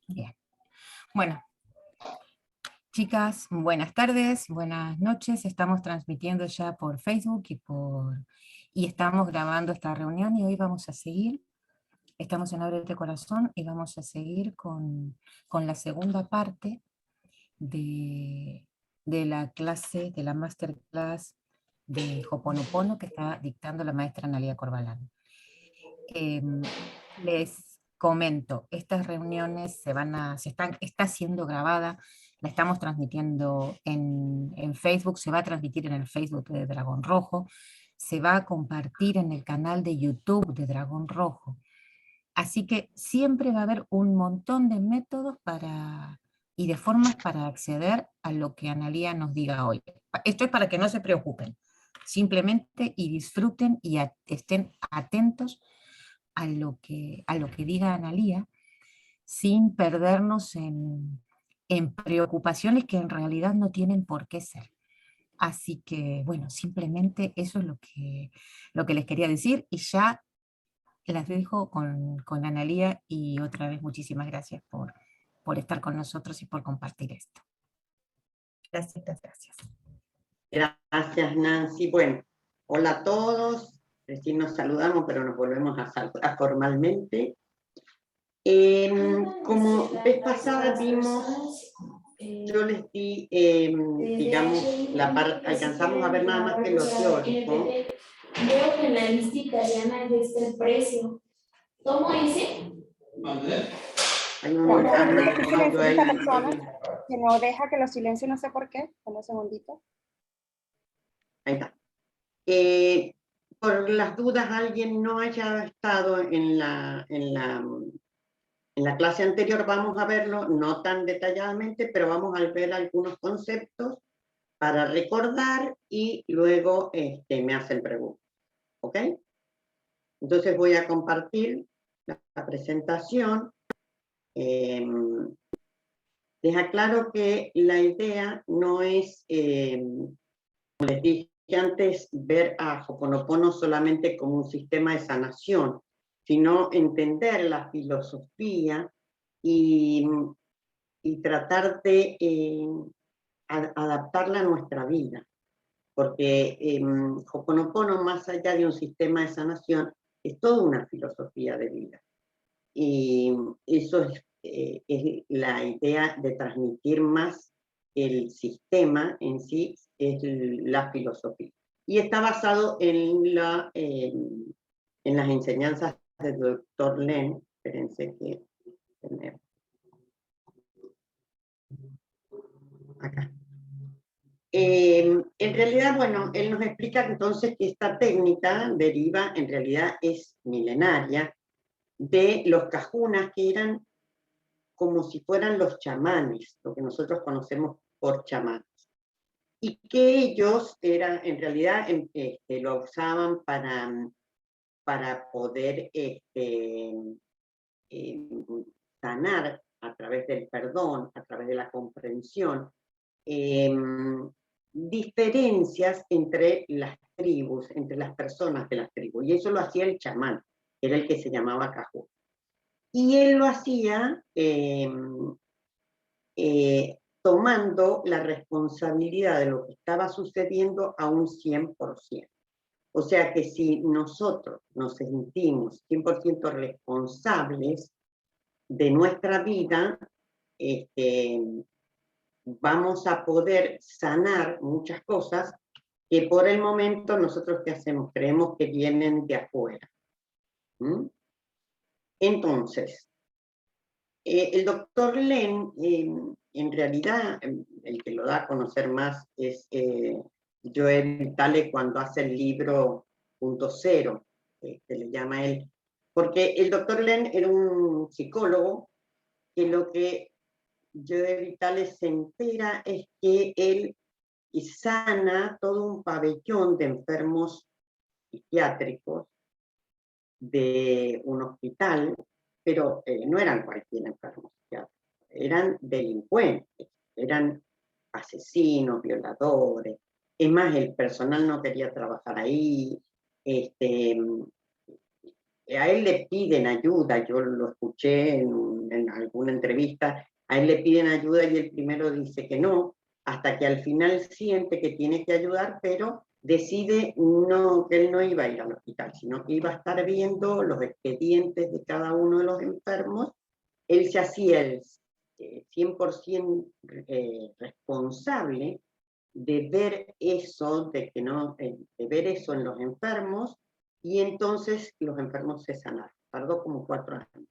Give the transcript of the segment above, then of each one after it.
Bien. Bueno, chicas, buenas tardes, buenas noches. Estamos transmitiendo ya por Facebook y estamos grabando esta reunión y hoy vamos a seguir. Estamos en Ábrete Corazón y vamos a seguir con la segunda parte de la clase, de la masterclass de Ho'oponopono que está dictando la maestra Analía Corbalán. Les comento, estas reuniones está siendo grabada, la estamos transmitiendo en Facebook, se va a transmitir en el Facebook de Dragón Rojo, se va a compartir en el canal de YouTube de Dragón Rojo. Así que siempre va a haber un montón de métodos y de formas para acceder a lo que Analía nos diga hoy. Esto es para que no se preocupen, simplemente y disfruten y estén atentos a lo que diga Analía, sin perdernos en preocupaciones que en realidad no tienen por qué ser. Así que, bueno, simplemente eso es lo que les quería decir y ya las dejo con Analía y otra vez muchísimas gracias por estar con nosotros y por compartir esto. Gracias, gracias. Gracias, Nancy. Bueno, hola a todos. Recién nos saludamos, pero nos volvemos a saludar formalmente. Como vez pasada vimos, yo les di, digamos, alcanzamos a ver nada más que lo teórico. Veo que en la lista italiana ya está el precio. ¿Cómo dice? Hay un audio ahí. Esta persona que no deja que lo silencie, no sé por qué. Un segundito. Ahí está. Por las dudas, alguien no haya estado en la clase anterior, vamos a verlo, no tan detalladamente, pero vamos a ver algunos conceptos para recordar y luego me hacen preguntas. ¿Ok? Entonces voy a compartir la presentación. Les aclaro que la idea no es, como les dije antes, ver a Ho'oponopono solamente como un sistema de sanación, sino entender la filosofía y tratar de adaptarla a nuestra vida. Porque Ho'oponopono, más allá de un sistema de sanación, es toda una filosofía de vida. Y eso es la idea de transmitir más el sistema en sí, es la filosofía. Y está basado en las enseñanzas del doctor Len. Espérense que tenemos. Acá. En realidad, bueno, él nos explica entonces que esta técnica deriva, en realidad es milenaria, de los cajunas, que eran como si fueran los chamanes, lo que nosotros conocemos por chamanes. Y que ellos eran, en realidad, lo usaban para poder sanar a través del perdón, a través de la comprensión, diferencias entre las tribus, entre las personas de las tribus. Y eso lo hacía el chamán, que era el que se llamaba cajún. Y él lo hacía tomando la responsabilidad de lo que estaba sucediendo a un 100%. O sea que si nosotros nos sentimos 100% responsables de nuestra vida, vamos a poder sanar muchas cosas que por el momento nosotros, ¿qué hacemos? Creemos que vienen de afuera. Entonces, el doctor Len, en realidad, el que lo da a conocer más es Joel Vitale, cuando hace el libro Punto Cero, que le llama él, porque el doctor Len era un psicólogo que lo que Joel Vitale se entera es que él sana todo un pabellón de enfermos psiquiátricos de un hospital, pero no eran cualquier enfermo psiquiátrico, eran delincuentes, eran asesinos, violadores. Es más, el personal no quería trabajar ahí. A él le piden ayuda, yo lo escuché en en alguna entrevista, a él le piden ayuda y él primero dice que no, hasta que al final siente que tiene que ayudar, pero decide que él no iba a ir al hospital, sino que iba a estar viendo los expedientes de cada uno de los enfermos. Él se hacía el 100% responsable de ver eso, de ver eso en los enfermos, y entonces los enfermos se sanaron. Tardó como 4 años.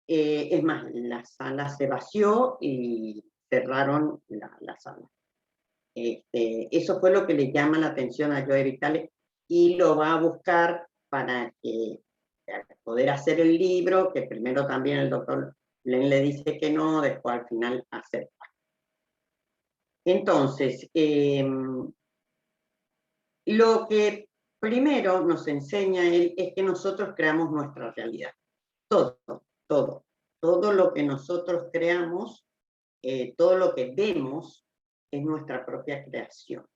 Es más, la sala se vació y cerraron la sala. Eso fue lo que le llama la atención a Joe Vitale, y lo va a buscar para poder hacer el libro, que primero también el doctor Len le dice que no, después al final acepta. Entonces, lo que primero nos enseña él es que nosotros creamos nuestra realidad. Todo lo que nosotros creamos, todo lo que vemos, es nuestra propia creación.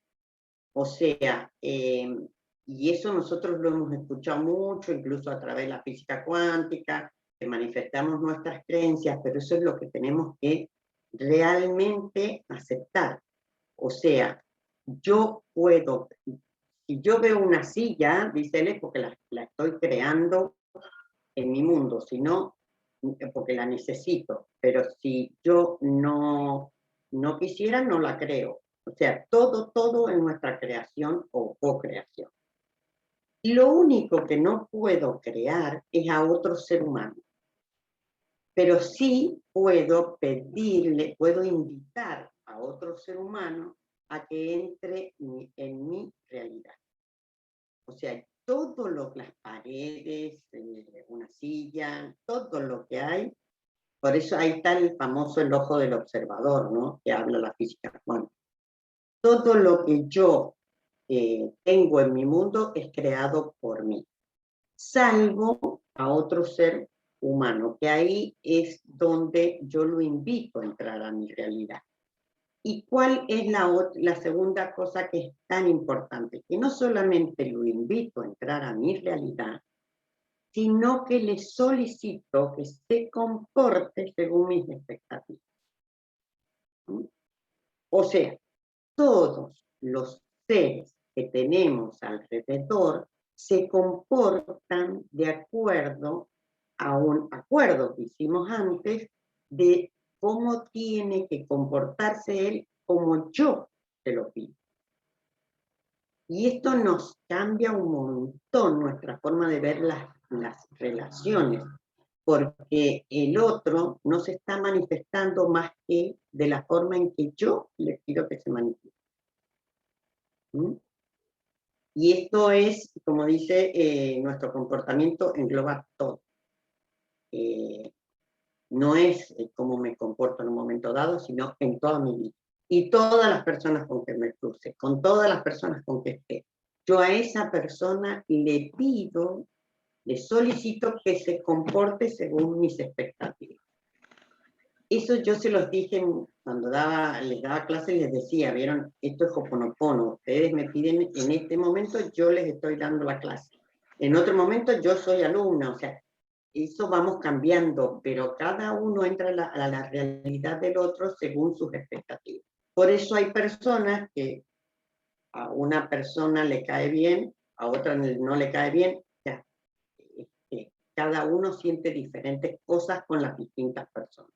O sea, y eso nosotros lo hemos escuchado mucho, incluso a través de la física cuántica, que manifestamos nuestras creencias, pero eso es lo que tenemos que realmente aceptar. O sea, yo puedo, si yo veo una silla, dice él, es porque la estoy creando en mi mundo, si no, porque la necesito, pero si yo no quisiera, no la creo. O sea, todo es nuestra creación o co-creación. Lo único que no puedo crear es a otro ser humano, pero sí puedo pedirle, puedo invitar a otro ser humano a que entre en mi realidad. O sea, todo las paredes, una silla, todo lo que hay. Por eso ahí está el famoso el ojo del observador, ¿no? Que habla la física cuántica. Todo lo que yo tengo en mi mundo es creado por mí, salvo a otro ser humano, que ahí es donde yo lo invito a entrar a mi realidad. ¿Y cuál es la segunda cosa que es tan importante? Que no solamente lo invito a entrar a mi realidad, sino que le solicito que se comporte según mis expectativas. O sea, todos los seres que tenemos alrededor se comportan de acuerdo a un acuerdo que hicimos antes de cómo tiene que comportarse él como yo se lo pido. Y esto nos cambia un montón nuestra forma de ver las relaciones, porque el otro no se está manifestando más que de la forma en que yo le pido que se manifieste. ¿Mm? Y esto es, como dice, nuestro comportamiento engloba todo. No es cómo me comporto en un momento dado, sino en toda mi vida. Y todas las personas con que me cruce, con todas las personas con que esté, yo a esa persona le pido, le solicito que se comporte según mis expectativas. Eso yo se los dije cuando les daba clases, les decía, vieron, esto es Ho'oponopono, ustedes me piden, en este momento yo les estoy dando la clase, en otro momento yo soy alumna, o sea, eso vamos cambiando, pero cada uno entra a la realidad del otro según sus expectativas. Por eso hay personas que a una persona le cae bien, a otra no le cae bien, o sea, cada uno siente diferentes cosas con las distintas personas.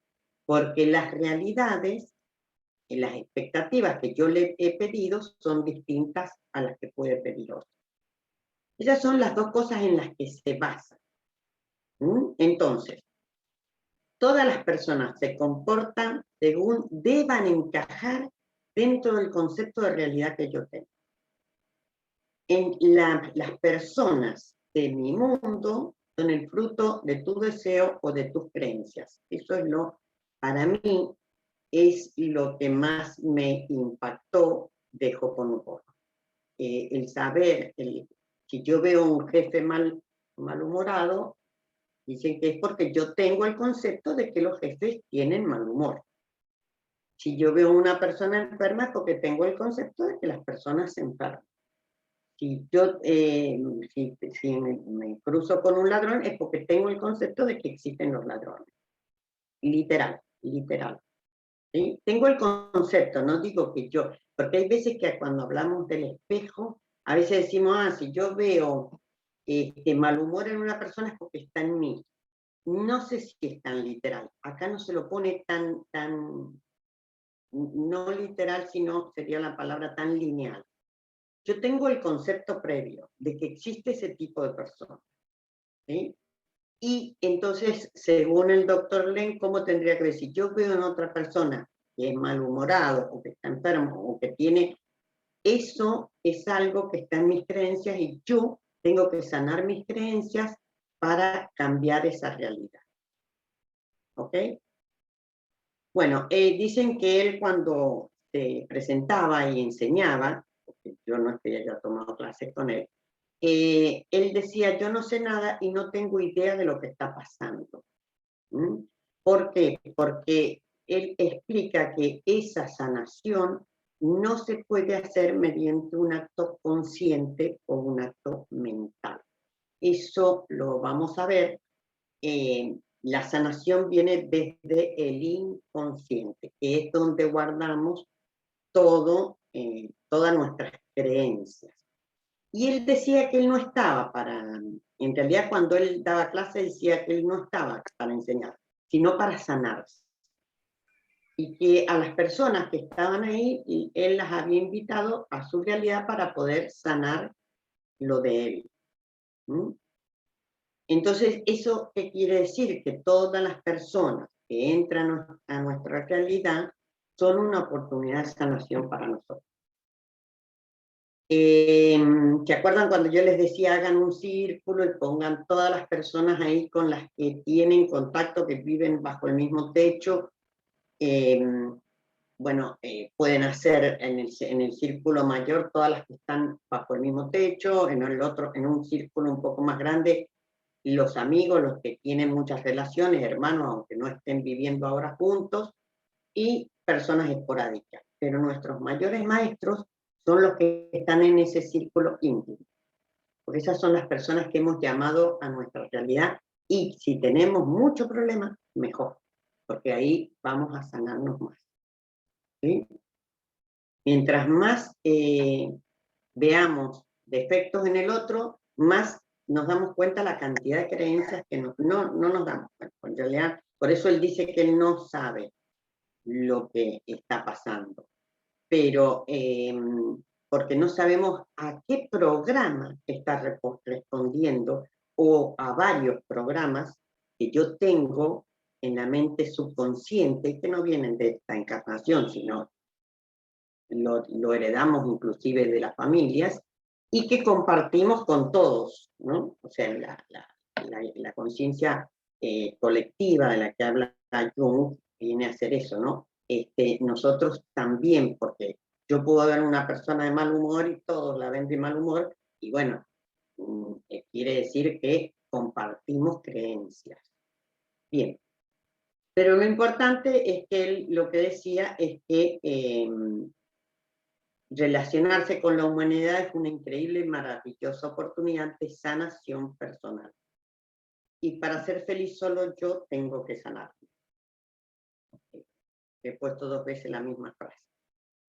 Porque las realidades, las expectativas que yo le he pedido son distintas a las que puede pedir otro. Esas son las dos cosas en las que se basan. Entonces, todas las personas se comportan según deban encajar dentro del concepto de realidad que yo tengo. Las personas de mi mundo son el fruto de tu deseo o de tus creencias. Eso es para mí, es lo que más me impactó de Ho'oponopono. El saber, si yo veo un jefe malhumorado, dicen que es porque yo tengo el concepto de que los jefes tienen mal humor. Si yo veo una persona enferma, es porque tengo el concepto de que las personas se enferman. Si yo me cruzo con un ladrón, es porque tengo el concepto de que existen los ladrones. literal, literal. ¿Sí? Tengo el concepto, no digo que yo, porque hay veces que cuando hablamos del espejo, a veces decimos, si yo veo mal humor en una persona es porque está en mí. No sé si es tan literal. Acá no se lo pone tan, no literal, sino sería la palabra tan lineal. Yo tengo el concepto previo de que existe ese tipo de persona. ¿Sí? Y entonces, según el doctor Len, ¿cómo tendría que decir? Yo veo en otra persona que es malhumorado, o que está enfermo, o que tiene... Eso es algo que está en mis creencias y yo tengo que sanar mis creencias para cambiar esa realidad. ¿Ok? Bueno, dicen que él cuando se presentaba y enseñaba, porque yo no es que haya tomado clases con él, él decía, yo no sé nada y no tengo idea de lo que está pasando. ¿Mm? ¿Por qué? Porque él explica que esa sanación no se puede hacer mediante un acto consciente o un acto mental. Eso lo vamos a ver. La sanación viene desde el inconsciente, que es donde guardamos todo, todas nuestras creencias. Y él decía que él no estaba en realidad cuando él daba clase decía que él no estaba para enseñar, sino para sanarse. Y que a las personas que estaban ahí, él las había invitado a su realidad para poder sanar lo de él. ¿Mm? Entonces, ¿eso qué quiere decir? Que todas las personas que entran a nuestra realidad son una oportunidad de sanación para nosotros. ¿Se acuerdan cuando yo les decía hagan un círculo y pongan todas las personas ahí con las que tienen contacto, que viven bajo el mismo techo? Bueno, pueden hacer en el círculo mayor todas las que están bajo el mismo techo, en el otro, en un círculo un poco más grande, los amigos, los que tienen muchas relaciones, hermanos, aunque no estén viviendo ahora juntos, y personas esporádicas. Pero nuestros mayores maestros son los que están en ese círculo íntimo. Porque esas son las personas que hemos llamado a nuestra realidad y si tenemos mucho problema, mejor, porque ahí vamos a sanarnos más. ¿Sí? Mientras más veamos defectos en el otro, más nos damos cuenta la cantidad de creencias que no nos damos cuenta. En realidad, por eso él dice que él no sabe lo que está pasando, pero porque no sabemos a qué programa está respondiendo o a varios programas que yo tengo en la mente subconsciente que no vienen de esta encarnación, sino lo heredamos inclusive de las familias y que compartimos con todos, ¿no? O sea, la conciencia colectiva de la que habla Jung viene a hacer eso, ¿no? Nosotros también, porque yo puedo ver una persona de mal humor y todos la ven de mal humor, y bueno, quiere decir que compartimos creencias. Bien, pero lo importante es que él lo que decía es que relacionarse con la humanidad es una increíble y maravillosa oportunidad de sanación personal. Y para ser feliz solo yo tengo que sanarme. He puesto 2 veces la misma frase.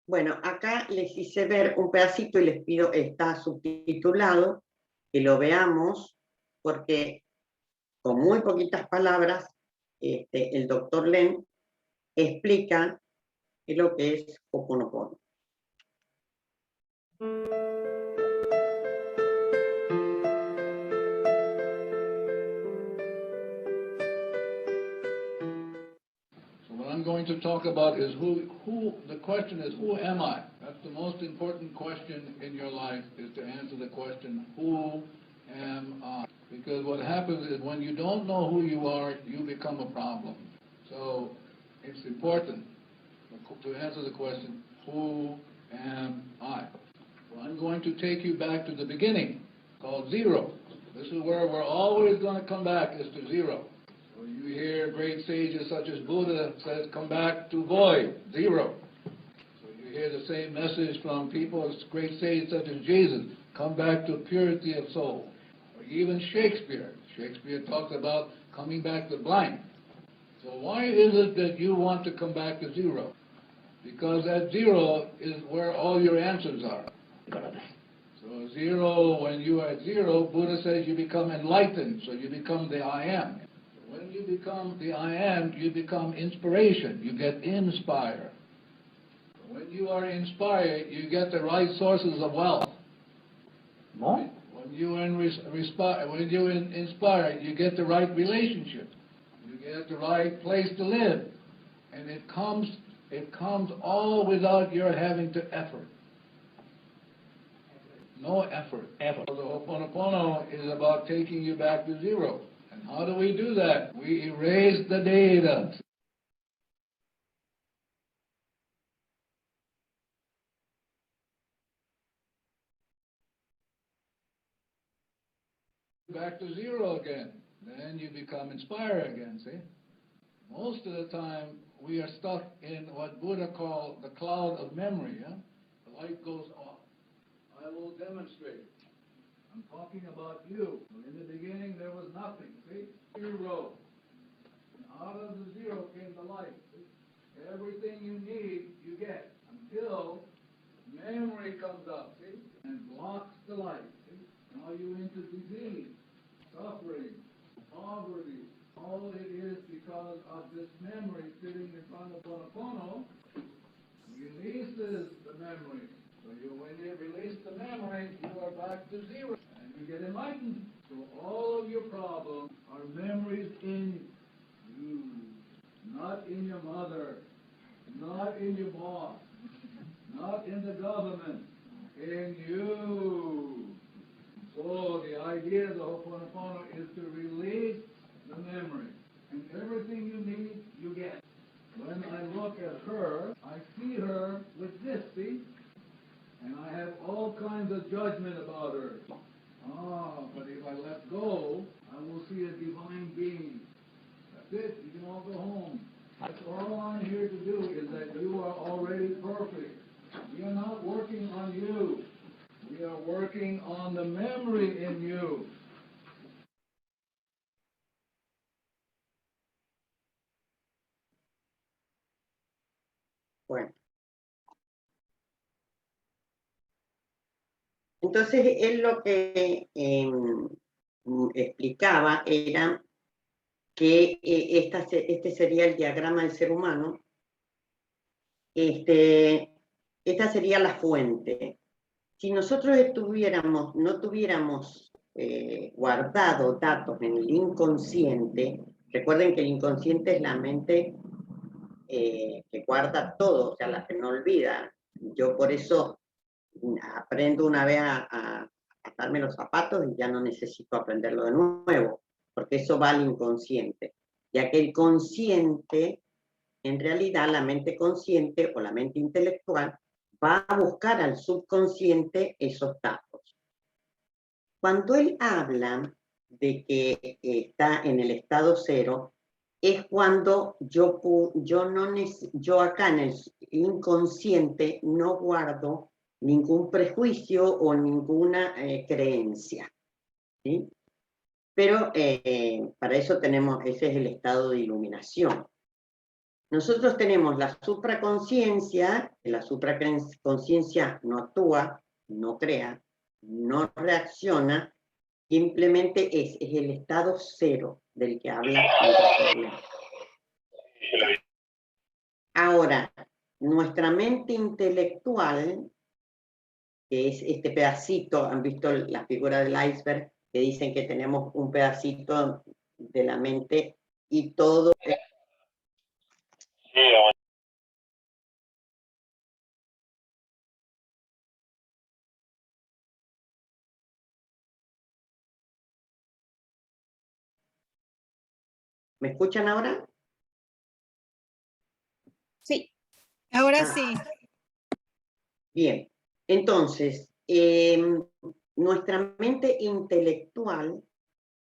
Bueno, acá les hice ver un pedacito y les pido, está subtitulado, que lo veamos, porque con muy poquitas palabras, el doctor Len explica lo que es Ho'oponopono. What I'm going to talk about is the question is, who am I? That's the most important question in your life, is to answer the question, who am I? Because what happens is when you don't know who you are, you become a problem. So it's important to answer the question, who am I? Well, I'm going to take you back to the beginning, called zero. This is where we're always going to come back, is to zero. You hear great sages such as Buddha says, come back to void, zero. So you hear the same message from people as great sages such as Jesus, come back to purity of soul. Or even Shakespeare. Shakespeare talks about coming back to blank. So why is it that you want to come back to zero? Because at zero is where all your answers are. So zero, when you are at zero, Buddha says you become enlightened, so you become the I am. When you become the I am, you become inspiration, you get inspired. When you are inspired, you get the right sources of wealth. ¿No? When you inspired, you get the right relationships. You get the right place to live. And it comes all without your having to effort. No effort. So the Ho'oponopono is about taking you back to zero. And how do we do that? We erase the data. Back to zero again. Then you become inspired again, see? Most of the time, we are stuck in what Buddha called the cloud of memory, yeah? The light goes off. I will demonstrate. I'm talking about you. In the beginning, there was nothing, see? Zero. And out of the zero came the light. See? Everything you need, you get. Until memory comes up, see? And blocks the light, see? Now you into disease, suffering, poverty. All it is because of this memory sitting in front of Ho'oponopono releases the memory. So when you release the memory, you are back to zero, and you get enlightened. So all of your problems are memories in you, not in your mother, not in your boss, not in the government, in you. So the idea of the Ho'oponopono is to release the memory, and everything you need, you get. When I look at her, I see her with this, see? And I have all kinds of judgment about her. But if I let go, I will see a divine being. That's it, you can all go home. That's all I'm here to do, is that you are already perfect. We are not working on you. We are working on the memory in you. Bueno. Entonces, él lo que explicaba era que este sería el diagrama del ser humano. Esta sería la fuente. Si nosotros no tuviéramos guardado datos en el inconsciente, recuerden que el inconsciente es la mente que guarda todo, o sea, la que no olvida. Yo por eso aprendo una vez a atarme los zapatos y ya no necesito aprenderlo de nuevo, porque eso va al inconsciente, ya que el consciente, en realidad la mente consciente o la mente intelectual, va a buscar al subconsciente esos datos. Cuando él habla de que está en el estado cero, es cuando yo acá en el inconsciente no guardo ningún prejuicio o ninguna creencia, ¿sí? Pero para eso ese es el estado de iluminación. Nosotros tenemos la supraconsciencia, la supraconsciencia no actúa, no crea, no reacciona, simplemente es el estado cero del que habla el Dr. Len. Ahora, nuestra mente intelectual, que es este pedacito, han visto la figura del iceberg, que dicen que tenemos un pedacito de la mente y todo. ¿Me escuchan ahora? Sí. Ahora sí. Bien, entonces, nuestra mente intelectual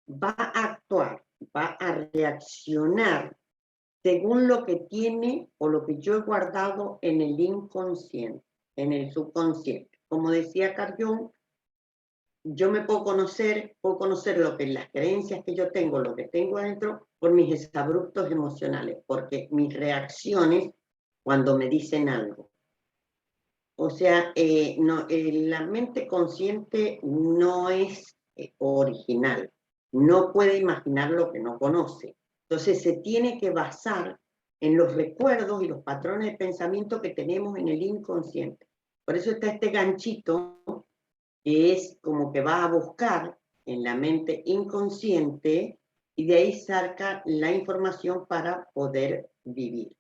va a actuar, va a reaccionar según lo que tiene o lo que yo he guardado en el inconsciente, en el subconsciente. Como decía Carl Jung, yo me puedo conocer lo que las creencias que yo tengo, lo que tengo adentro, por mis exabruptos emocionales, porque mis reacciones cuando me dicen algo. O sea, la mente consciente no es original, no puede imaginar lo que no conoce. Entonces se tiene que basar en los recuerdos y los patrones de pensamiento que tenemos en el inconsciente. Por eso está este ganchito que es como que va a buscar en la mente inconsciente y de ahí saca la información para poder vivir.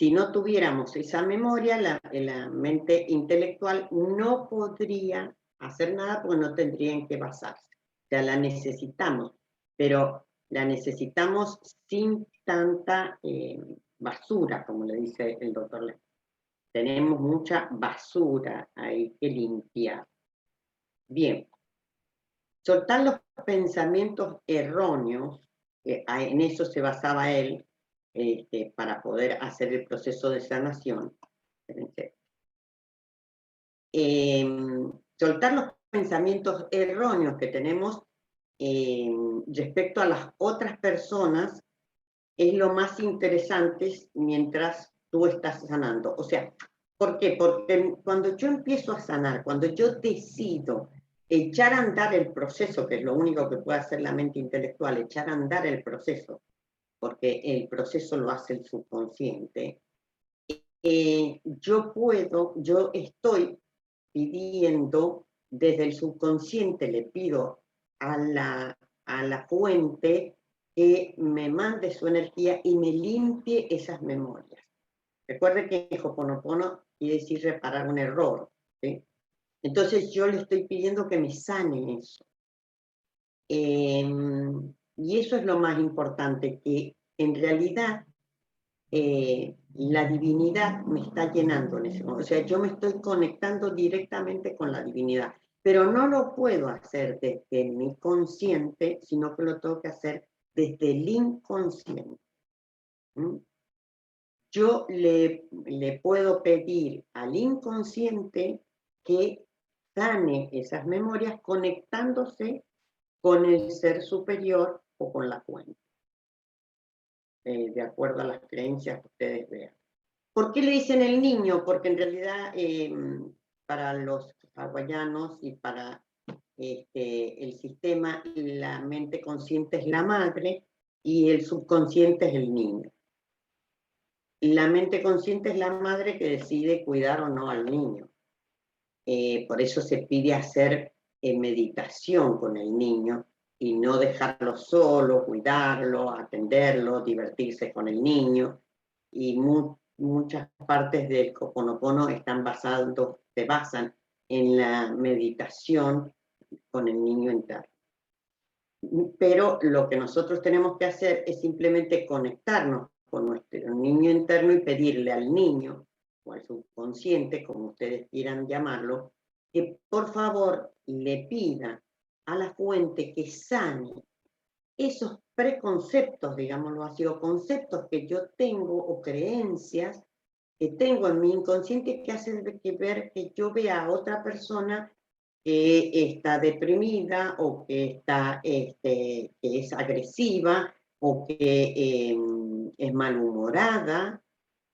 Si no tuviéramos esa memoria, la mente intelectual no podría hacer nada porque no tendría en qué basarse. O sea, la necesitamos, pero la necesitamos sin tanta basura, como le dice el doctor Len. Tenemos mucha basura ahí que limpiar. Bien, soltar los pensamientos erróneos, en eso se basaba él, para poder hacer el proceso de sanación. Soltar los pensamientos erróneos que tenemos respecto a las otras personas es lo más interesante mientras tú estás sanando. O sea, ¿por qué? Porque cuando yo empiezo a sanar, cuando yo decido echar a andar el proceso, que es lo único que puede hacer la mente intelectual, echar a andar el proceso, porque el proceso lo hace el subconsciente, yo estoy pidiendo, desde el subconsciente le pido a la fuente que me mande su energía y me limpie esas memorias. Recuerde que Ho'oponopono quiere decir reparar un error, ¿sí? Entonces yo le estoy pidiendo que me sane eso. Y eso es lo más importante, que en realidad la divinidad me está llenando en ese momento. O sea, yo me estoy conectando directamente con la divinidad, pero no lo puedo hacer desde mi consciente, sino que lo tengo que hacer desde el inconsciente. Yo le puedo pedir al inconsciente que sane esas memorias conectándose con el ser superior o con la fuente, de acuerdo a las creencias que ustedes vean. ¿Por qué le dicen el niño? Porque en realidad para los hawaianos y para el sistema, la mente consciente es la madre y el subconsciente es el niño. La mente consciente es la madre que decide cuidar o no al niño. Por eso se pide hacer meditación con el niño y no dejarlo solo, cuidarlo, atenderlo, divertirse con el niño. Y muchas partes del Ho'oponopono se basan en la meditación con el niño interno. Pero lo que nosotros tenemos que hacer es simplemente conectarnos con nuestro niño interno y pedirle al niño, o al subconsciente, como ustedes quieran llamarlo, que por favor le pida a la fuente que sane esos preconceptos, digámoslo así, o conceptos que yo tengo, o creencias que tengo en mi inconsciente que hacen ver que yo vea a otra persona que está deprimida, o que es agresiva, o que es malhumorada,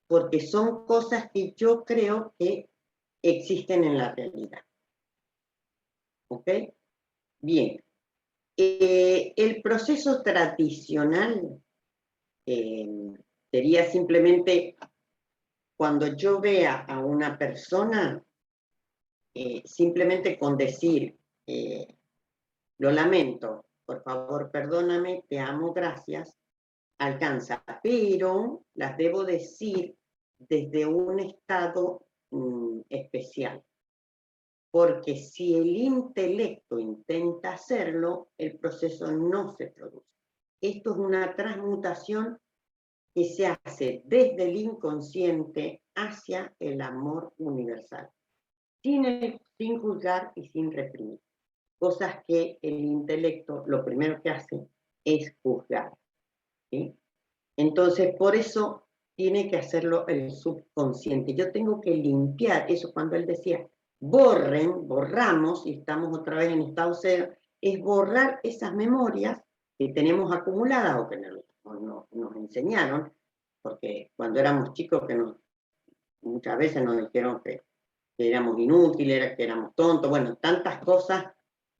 porque son cosas que yo creo que existen en la realidad. ¿Ok? Bien. El proceso tradicional sería simplemente cuando yo vea a una persona, simplemente con decir, lo lamento, por favor perdóname, te amo, gracias, alcanza, pero las debo decir desde un estado especial. Porque si el intelecto intenta hacerlo, el proceso no se produce. Esto es una transmutación que se hace desde el inconsciente hacia el amor universal, sin juzgar y sin reprimir. Cosas que el intelecto lo primero que hace es juzgar, ¿sí? Entonces, por eso tiene que hacerlo el subconsciente. Yo tengo que limpiar eso. Cuando él decía, borramos, y estamos otra vez en estado cero, es borrar esas memorias que tenemos acumuladas o que nos enseñaron, porque cuando éramos chicos muchas veces nos dijeron que éramos inútiles, que éramos tontos, bueno, tantas cosas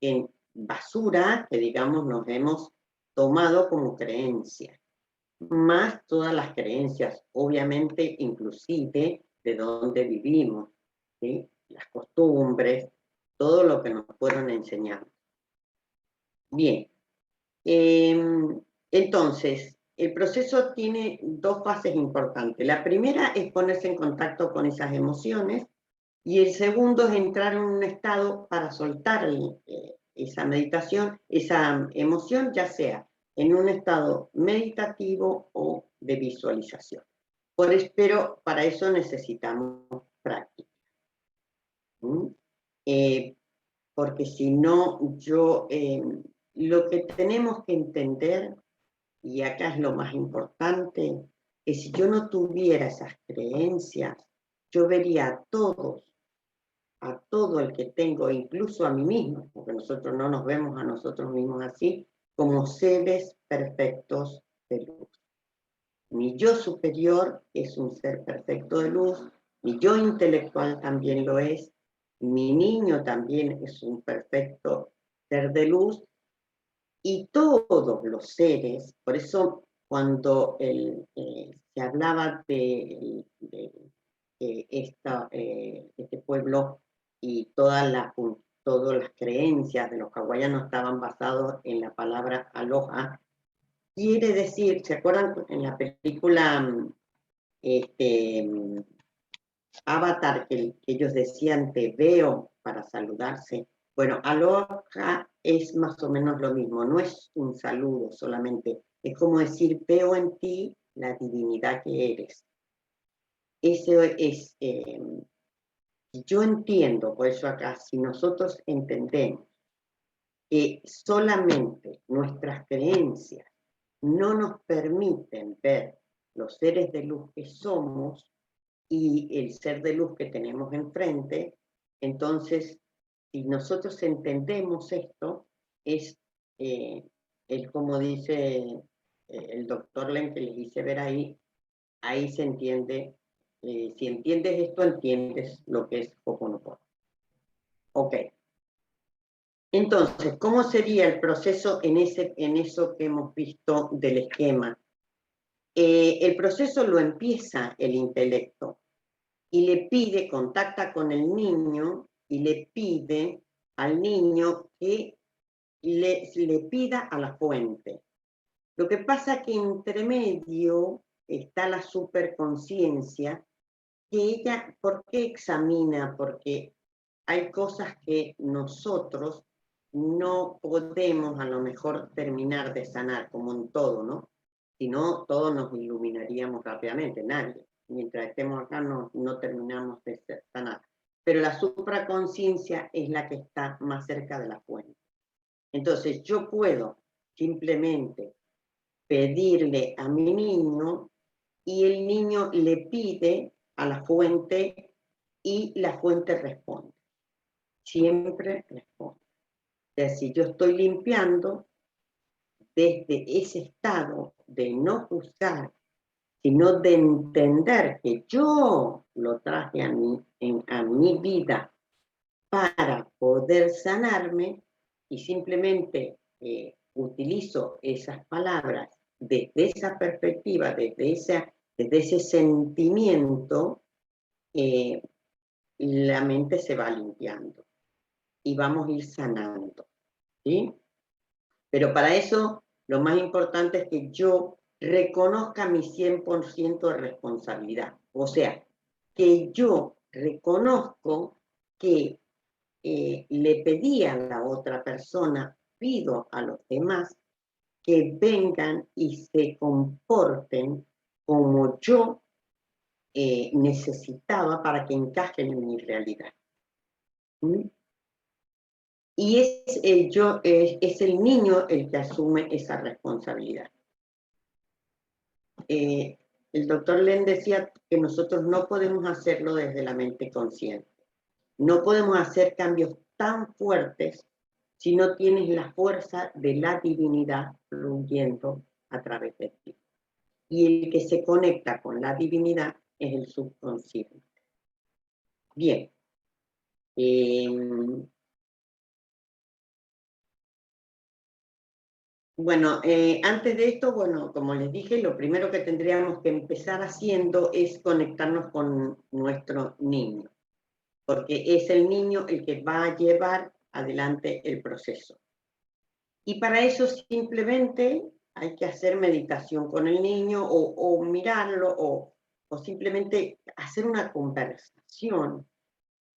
en basura que digamos nos hemos tomado como creencias, más todas las creencias, obviamente inclusive de dónde vivimos, ¿sí? Las costumbres, todo lo que nos fueron enseñando. Bien, entonces, el proceso tiene dos fases importantes. La primera es ponerse en contacto con esas emociones, y el segundo es entrar en un estado para soltar esa meditación, esa emoción, ya sea en un estado meditativo o de visualización. Pero para eso necesitamos práctica. Porque si no, lo que tenemos que entender, y acá es lo más importante, que si yo no tuviera esas creencias, yo vería a todo el que tengo, incluso a mí mismo, porque nosotros no nos vemos a nosotros mismos así, como seres perfectos de luz. Mi yo superior es un ser perfecto de luz, mi yo intelectual también lo es, mi niño también es un perfecto ser de luz, y todos los seres, por eso cuando se hablaba de este pueblo y todas las creencias de los hawaianos estaban basadas en la palabra aloha, quiere decir, ¿se acuerdan en la película Avatar que ellos decían te veo para saludarse? Bueno, aloha es más o menos lo mismo, no es un saludo solamente, es como decir veo en ti la divinidad que eres. Eso es, yo entiendo, por eso acá, si nosotros entendemos que solamente nuestras creencias no nos permiten ver los seres de luz que somos y el ser de luz que tenemos enfrente, entonces, si nosotros entendemos esto, es como dice el doctor Len, que les hice ver ahí se entiende. Si entiendes esto, entiendes lo que es Ho'oponopono. Ok. Entonces, ¿cómo sería el proceso en eso que hemos visto del esquema? El proceso lo empieza el intelecto y le pide, contacta con el niño y le pide al niño que le pida a la fuente. Lo que pasa que entre medio está la superconciencia, que ella, ¿por qué examina? Porque hay cosas que nosotros no podemos a lo mejor terminar de sanar, como en todo, ¿no? Si no, todos nos iluminaríamos rápidamente, nadie. Mientras estemos acá no terminamos de sanar. Pero la supraconciencia es la que está más cerca de la fuente. Entonces yo puedo simplemente pedirle a mi niño y el niño le pide a la fuente y la fuente responde. Siempre responde. O sea, si yo estoy limpiando desde ese estado de no juzgar, sino de entender que yo lo traje a mi vida para poder sanarme, y simplemente utilizo esas palabras desde esa perspectiva, desde ese sentimiento, la mente se va limpiando y vamos a ir sanando, ¿sí? Pero para eso lo más importante es que yo reconozca mi 100% de responsabilidad. O sea, que yo reconozco que le pedí a la otra persona, pido a los demás que vengan y se comporten como yo necesitaba para que encajen en mi realidad. ¿Mm? Y es el niño el que asume esa responsabilidad. el doctor Len decía que nosotros no podemos hacerlo desde la mente consciente. No podemos hacer cambios tan fuertes si no tienes la fuerza de la divinidad fluyendo a través de ti. Y el que se conecta con la divinidad es el subconsciente. Bien. Bueno, antes de esto, bueno, como les dije, lo primero que tendríamos que empezar haciendo es conectarnos con nuestro niño, porque es el niño el que va a llevar adelante el proceso. Y para eso simplemente hay que hacer meditación con el niño o mirarlo o simplemente hacer una conversación.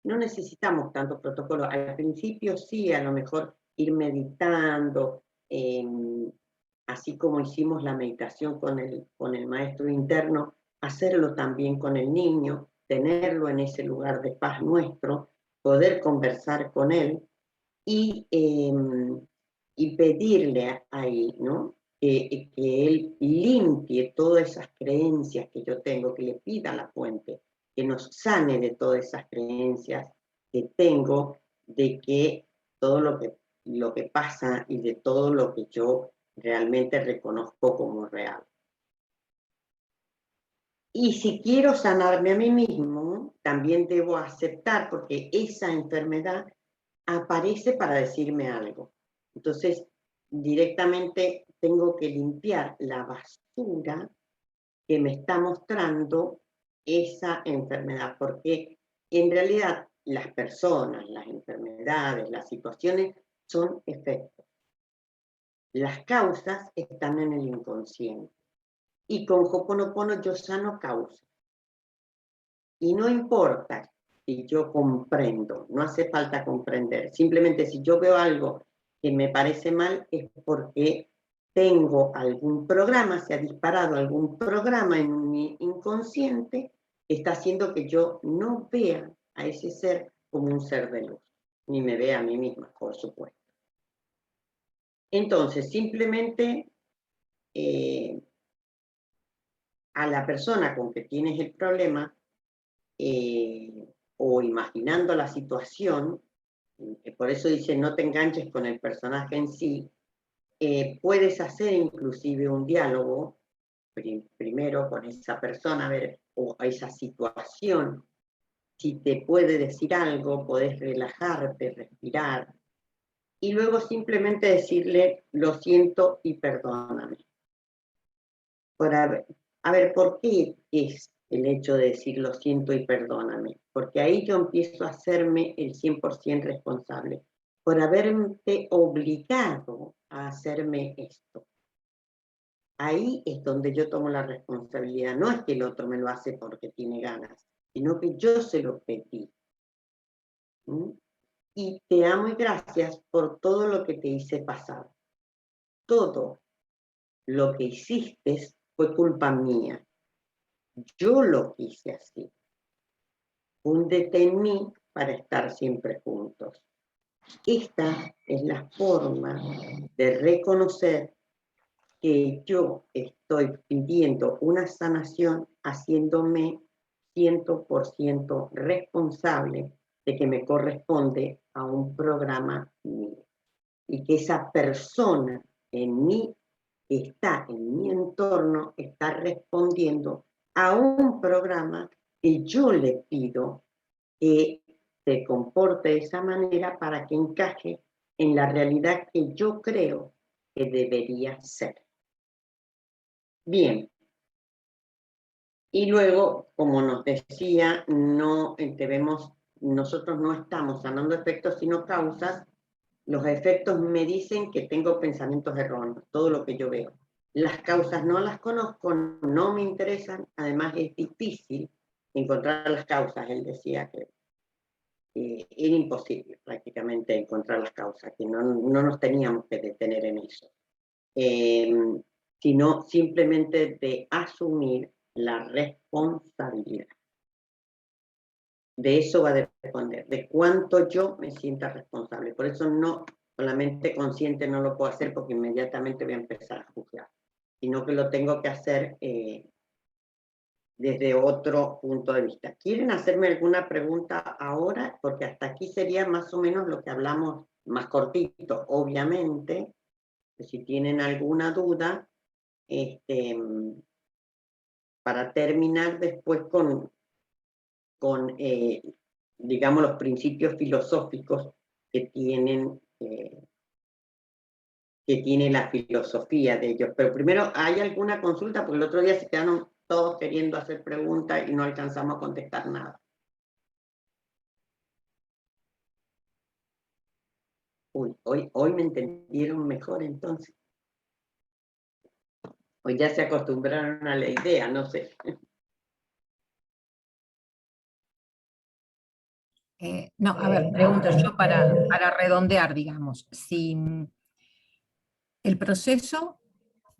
No necesitamos tanto protocolo. Al principio sí, a lo mejor ir meditando, así como hicimos la meditación con el maestro interno, hacerlo también con el niño, tenerlo en ese lugar de paz nuestro, poder conversar con él y pedirle ahí, ¿no? Que él limpie todas esas creencias que yo tengo, que le pida a la fuente, que nos sane de todas esas creencias que tengo, de que todo lo que pasa y de todo lo que yo realmente reconozco como real. Y si quiero sanarme a mí mismo, también debo aceptar, porque esa enfermedad aparece para decirme algo. Entonces, directamente tengo que limpiar la basura que me está mostrando esa enfermedad, porque en realidad las personas, las enfermedades, las situaciones son efectos. Las causas están en el inconsciente. Y con Ho'oponopono yo sano causas. Y no importa si yo comprendo, no hace falta comprender. Simplemente si yo veo algo que me parece mal es porque tengo algún programa, se ha disparado algún programa en mi inconsciente que está haciendo que yo no vea a ese ser como un ser de luz, ni me vea a mí misma, por supuesto. Entonces, simplemente a la persona con que tienes el problema, o imaginando la situación, por eso dice no te enganches con el personaje en sí, puedes hacer inclusive un diálogo primero con esa persona, a ver, o a esa situación, si te puede decir algo, podés relajarte, respirar, y luego simplemente decirle lo siento y perdóname. A ver, ¿por qué es el hecho de decir lo siento y perdóname? Porque ahí yo empiezo a hacerme el 100% responsable por haberte obligado a hacerme esto. Ahí es donde yo tomo la responsabilidad. No es que el otro me lo hace porque tiene ganas, sino que yo se lo pedí. Y te amo y gracias por todo lo que te hice pasar. Todo lo que hiciste fue culpa mía. Yo lo quise así. Húndete en mí para estar siempre juntos. Esta es la forma de reconocer que yo estoy pidiendo una sanación haciéndome 100% responsable de que me corresponde a un programa mío. Y que esa persona en mí, que está en mi entorno, está respondiendo a un programa que yo le pido que se comporte de esa manera para que encaje en la realidad que yo creo que debería ser. Bien. Y luego, como nos decía, nosotros no estamos sanando efectos, sino causas. Los efectos me dicen que tengo pensamientos erróneos, todo lo que yo veo. Las causas no las conozco, no me interesan, además es difícil encontrar las causas. Él decía que era imposible prácticamente encontrar las causas, que no nos teníamos que detener en eso, sino simplemente de asumir la responsabilidad. De eso va a depender, de cuánto yo me sienta responsable. Por eso no, con la mente consciente no lo puedo hacer porque inmediatamente voy a empezar a juzgar, sino que lo tengo que hacer desde otro punto de vista. ¿Quieren hacerme alguna pregunta ahora? Porque hasta aquí sería más o menos lo que hablamos, más cortito, obviamente. Si tienen alguna duda, para terminar después con digamos, los principios filosóficos que tienen, que tiene la filosofía de ellos. Pero primero, ¿hay alguna consulta? Porque el otro día se quedaron todos queriendo hacer preguntas y no alcanzamos a contestar nada. Uy, hoy me entendieron mejor entonces. Hoy ya se acostumbraron a la idea, no sé. No, a ver, pregunto yo para redondear, digamos, si el proceso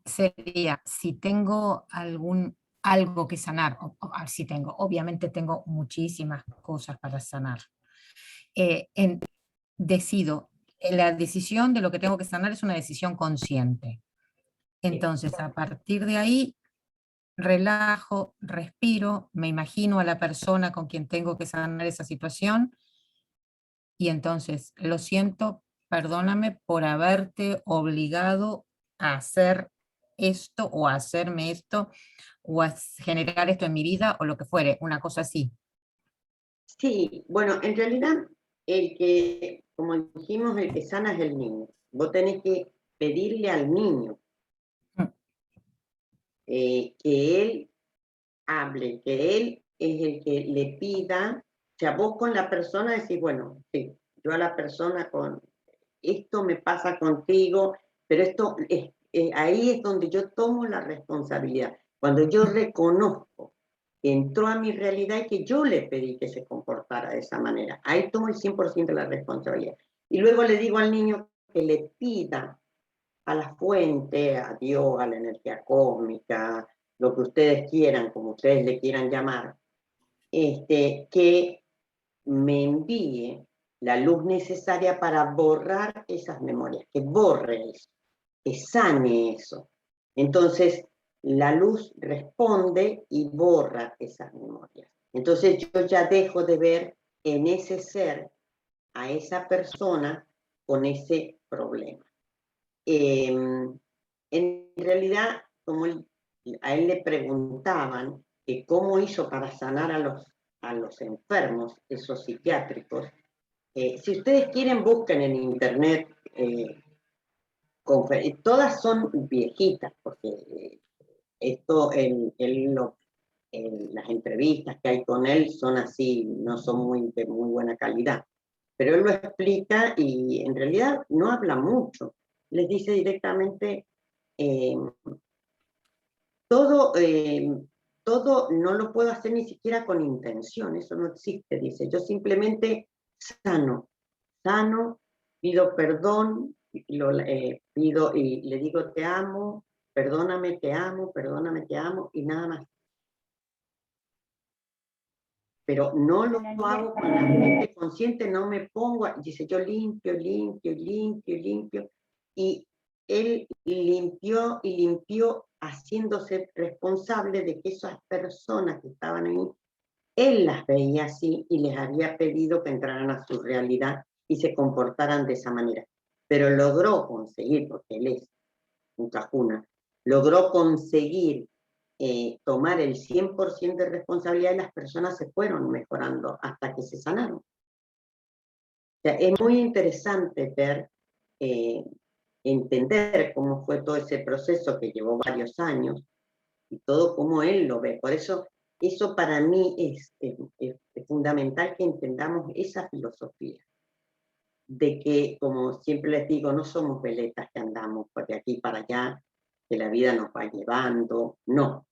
sería, si tengo algo que sanar, si tengo, obviamente tengo muchísimas cosas para sanar. Decido, la decisión de lo que tengo que sanar es una decisión consciente. Entonces, a partir de ahí, relajo, respiro, me imagino a la persona con quien tengo que sanar esa situación y entonces, lo siento, perdóname por haberte obligado a hacer esto o a hacerme esto o a generar esto en mi vida o lo que fuere, una cosa así. Sí, bueno, en realidad, como dijimos, el que sana es el niño. Vos tenés que pedirle al niño que él hable, que él es el que le pida. O sea, vos con la persona decís, bueno, sí, yo a la persona con esto me pasa contigo, pero esto ahí es donde yo tomo la responsabilidad. Cuando yo reconozco que entró a mi realidad y que yo le pedí que se comportara de esa manera, ahí tomo el 100% de la responsabilidad. Y luego le digo al niño que le pida a la fuente, a Dios, a la energía cósmica, lo que ustedes quieran, como ustedes le quieran llamar, que me envíe la luz necesaria para borrar esas memorias, que borre eso, que sane eso. Entonces, la luz responde y borra esas memorias. Entonces, yo ya dejo de ver en ese ser a esa persona con ese problema. En realidad, como a él le preguntaban que cómo hizo para sanar a los enfermos, esos psiquiátricos, si ustedes quieren, busquen en internet, todas son viejitas, porque esto, las entrevistas que hay con él son así, no son de muy buena calidad. Pero él lo explica y en realidad no habla mucho. Les dice directamente, todo no lo puedo hacer ni siquiera con intención, eso no existe, dice. Yo simplemente sano, pido perdón, pido y le digo te amo, perdóname, te amo, y nada más. Pero no lo hago con la mente consciente, no me pongo, dice, yo limpio, y él limpió y limpió haciéndose responsable de que esas personas que estaban ahí, él las veía así y les había pedido que entraran a su realidad y se comportaran de esa manera. Pero logró conseguir, porque él es un cajuna, logró conseguir tomar el 100% de responsabilidad y las personas se fueron mejorando hasta que se sanaron. O sea, es muy interesante ver, entender cómo fue todo ese proceso que llevó varios años y todo cómo él lo ve. Por eso para mí es fundamental que entendamos esa filosofía de que, como siempre les digo, no somos veletas que andamos por de aquí para allá, que la vida nos va llevando, no.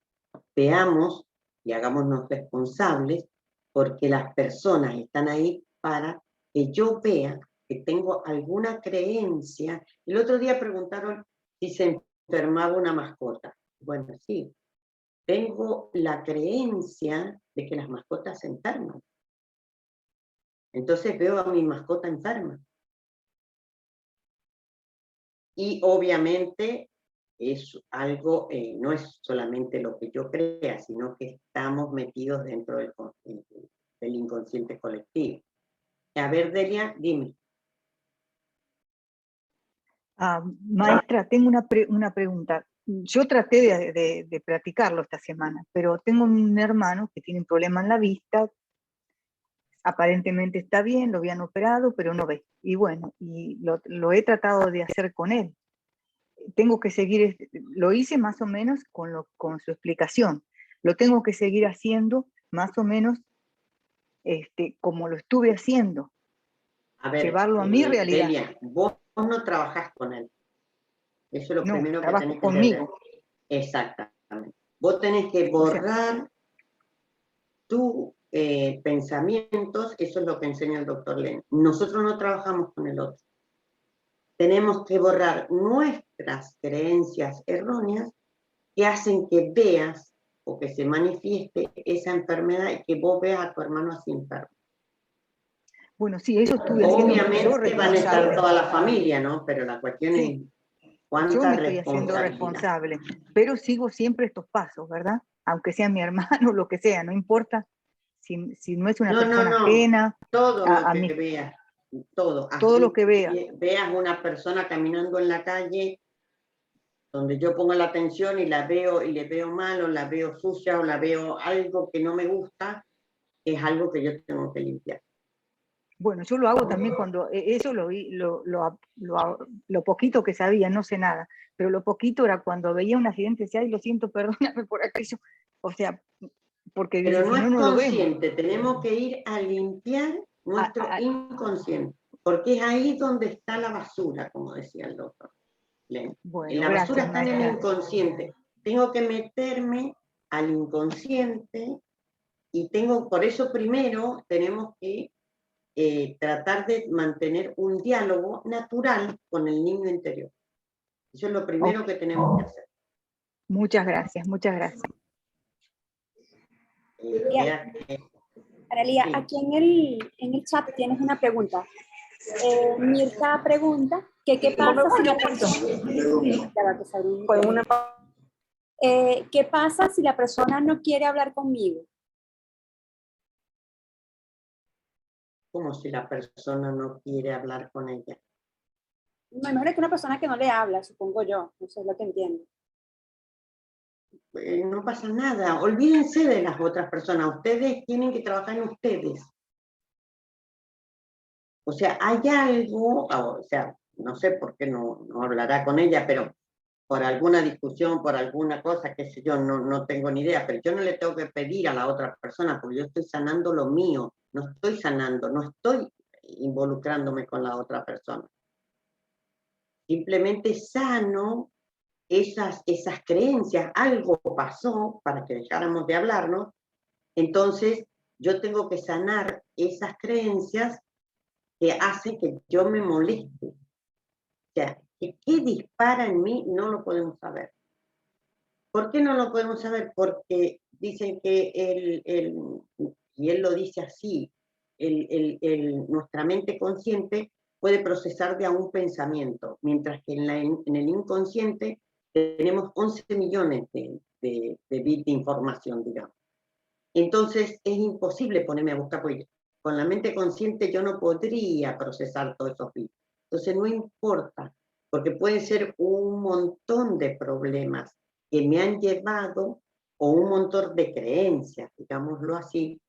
Veamos y hagámonos responsables porque las personas están ahí para que yo vea que tengo alguna creencia. El otro día preguntaron si se enfermaba una mascota. Bueno, sí, tengo la creencia de que las mascotas se enferman. Entonces veo a mi mascota enferma. Y obviamente es algo, no es solamente lo que yo crea, sino que estamos metidos dentro del inconsciente colectivo. A ver, Delia, dime. Maestra, tengo una pregunta. Yo traté de practicarlo esta semana, pero tengo un hermano que tiene un problema en la vista, aparentemente está bien, lo habían operado, pero no ve. Y bueno, y lo he tratado de hacer con él. Tengo que seguir, lo hice más o menos con su explicación. Lo tengo que seguir haciendo más o menos como lo estuve haciendo. A ver, llevarlo a mi realidad. Delia, vos no trabajás con él. Eso es lo No, primero que trabajo tenés que conmigo. hacer. Exactamente. Vos tenés que borrar tus pensamientos, eso es lo que enseña el doctor Len. Nosotros no trabajamos con el otro. Tenemos que borrar nuestras creencias erróneas que hacen que veas o que se manifieste esa enfermedad y que vos veas a tu hermano así enfermo. Bueno, sí, eso estuve haciendo. Obviamente van a estar toda la familia, ¿no? Pero la cuestión es cuánta yo me estoy haciendo responsable, pero sigo siempre estos pasos, ¿verdad? Aunque sea mi hermano, lo que sea, no importa si no es una persona ajena. Todo lo que veas, todo. Todo lo que vea. Veas una persona caminando en la calle, donde yo pongo la atención y la veo y le veo mal, o la veo sucia, o la veo algo que no me gusta, es algo que yo tengo que limpiar. Bueno, yo lo hago también cuando, eso lo poquito que sabía, no sé nada, pero lo poquito era cuando veía un accidente, decía, ay, lo siento, perdóname por aquello, o sea, porque pero si no lo vemos. Tenemos que ir a limpiar nuestro inconsciente, porque es ahí donde está la basura, como decía el doctor Len. Bueno, la basura está en el inconsciente. Tengo que meterme al inconsciente y por eso primero tenemos que tratar de mantener un diálogo natural con el niño interior. Eso es lo primero que tenemos que hacer. Muchas gracias, muchas gracias. Arelia, aquí en el chat tienes una pregunta. Mirta pregunta que qué pasa si la persona... ¿qué pasa si la persona no quiere hablar conmigo? ¿Cómo si la persona no quiere hablar con ella? Me imagino que una persona que no le habla, supongo yo, no sé, es lo que entiendo. No pasa nada, olvídense de las otras personas, ustedes tienen que trabajar en ustedes. O sea, hay algo, o sea, no sé por qué no hablará con ella, pero por alguna discusión, por alguna cosa, qué sé yo, no tengo ni idea, pero yo no le tengo que pedir a la otra persona, porque yo estoy sanando lo mío, no estoy sanando, no estoy involucrándome con la otra persona. Simplemente sano esas creencias, algo pasó para que dejáramos de hablarnos, entonces yo tengo que sanar esas creencias que hacen que yo me moleste. O sea, ¿qué dispara en mí? No lo podemos saber. ¿Por qué no lo podemos saber? Porque dicen que y él lo dice así, nuestra mente consciente puede procesar de a un pensamiento, mientras que en el inconsciente tenemos 11 millones de bits de información, digamos. Entonces es imposible ponerme a buscar, porque con la mente consciente yo no podría procesar todos esos bits. Entonces no importa, porque pueden ser un montón de problemas que me han llevado, o un montón de creencias, digámoslo así,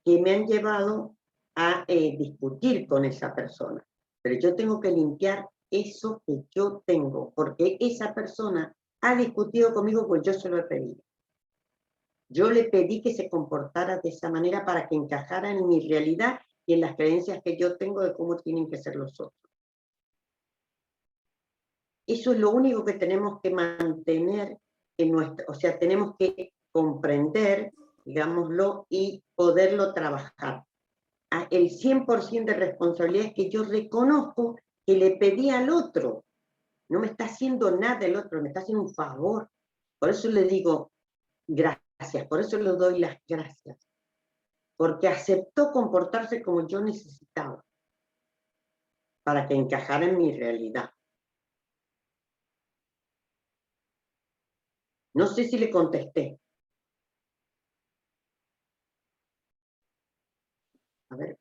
que me han llevado a discutir con esa persona. Pero yo tengo que limpiar eso que yo tengo, porque esa persona ha discutido conmigo porque yo se lo he pedido. Yo le pedí que se comportara de esa manera para que encajara en mi realidad y en las creencias que yo tengo de cómo tienen que ser los otros. Eso es lo único que tenemos que mantener o sea, tenemos que comprender, digámoslo, y poderlo trabajar. El 100% de responsabilidad es que yo reconozco que le pedí al otro. No me está haciendo nada el otro, me está haciendo un favor. Por eso le digo gracias, por eso le doy las gracias. Porque aceptó comportarse como yo necesitaba para que encajara en mi realidad. No sé si le contesté. A ver,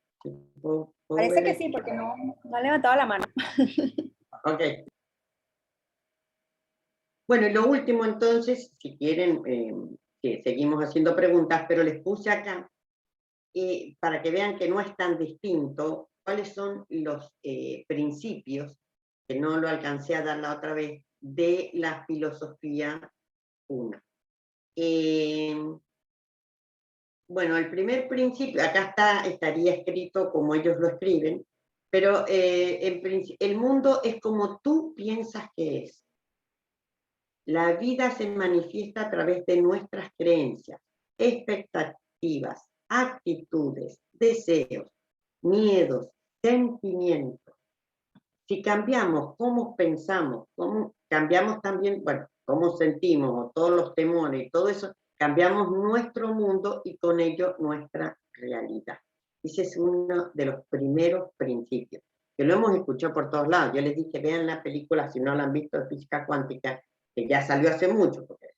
¿puedo Parece ver que sí, porque no ha levantado la mano. Ok. Bueno, y lo último entonces, si quieren, que seguimos haciendo preguntas, pero les puse acá, para que vean que no es tan distinto, cuáles son los principios, que no lo alcancé a dar la otra vez, de la filosofía 1. Bueno, el primer principio, acá estaría escrito como ellos lo escriben, pero el mundo es como tú piensas que es. La vida se manifiesta a través de nuestras creencias, expectativas, actitudes, deseos, miedos, sentimientos. Si cambiamos cómo pensamos, cambiamos también, bueno, cómo sentimos, o todos los temores y todo eso, cambiamos nuestro mundo y con ello nuestra realidad. Ese es uno de los primeros principios, que lo hemos escuchado por todos lados. Yo les dije, vean la película, si no la han visto, de física cuántica, que ya salió hace mucho, porque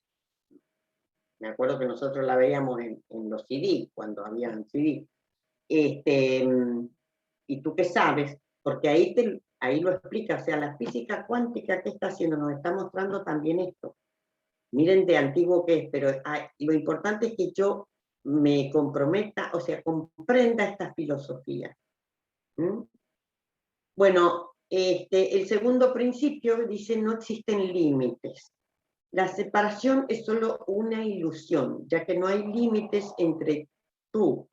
me acuerdo que nosotros la veíamos en los CD, cuando habían CD. ¿Y tú qué sabes? Porque ahí lo explica, o sea, la física cuántica, ¿qué está haciendo? Nos está mostrando también esto. Miren de antiguo que es, pero lo importante es que yo me comprometa, o sea, comprenda esta filosofía. ¿Mm? Bueno, el segundo principio dice no existen límites. La separación es solo una ilusión, ya que no hay límites entre tú,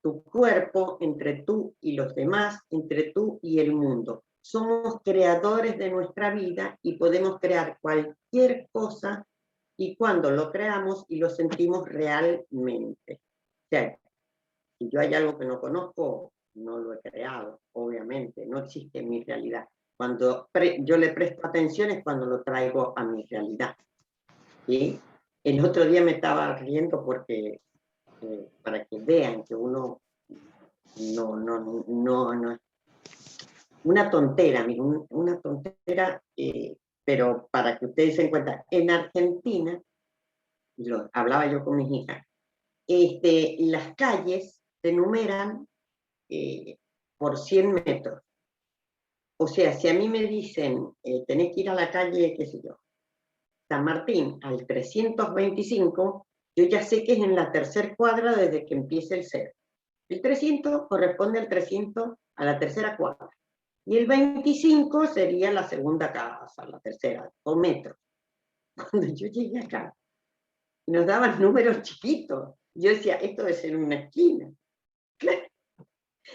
tu cuerpo, entre tú y los demás, entre tú y el mundo. Somos creadores de nuestra vida y podemos crear cualquier cosa y cuando lo creamos y lo sentimos realmente. O sea, si yo hay algo que no conozco, no lo he creado, obviamente, no existe en mi realidad. Cuando yo le presto atención es cuando lo traigo a mi realidad. ¿Sí? El otro día me estaba riendo porque, para que vean que uno no, una tontera, una tontera, pero para que ustedes se den cuenta, en Argentina, hablaba yo con mis hijas, las calles se numeran por 100 metros. O sea, si a mí me dicen, tenés que ir a la calle, qué sé yo, San Martín, al 325, yo ya sé que es en la tercera cuadra desde que empieza el 0. El 300 corresponde al 300 a la tercera cuadra. Y el 25 sería la segunda casa, la tercera, 2 metros. Cuando yo llegué acá, nos daban números chiquitos. Yo decía, esto debe ser una esquina.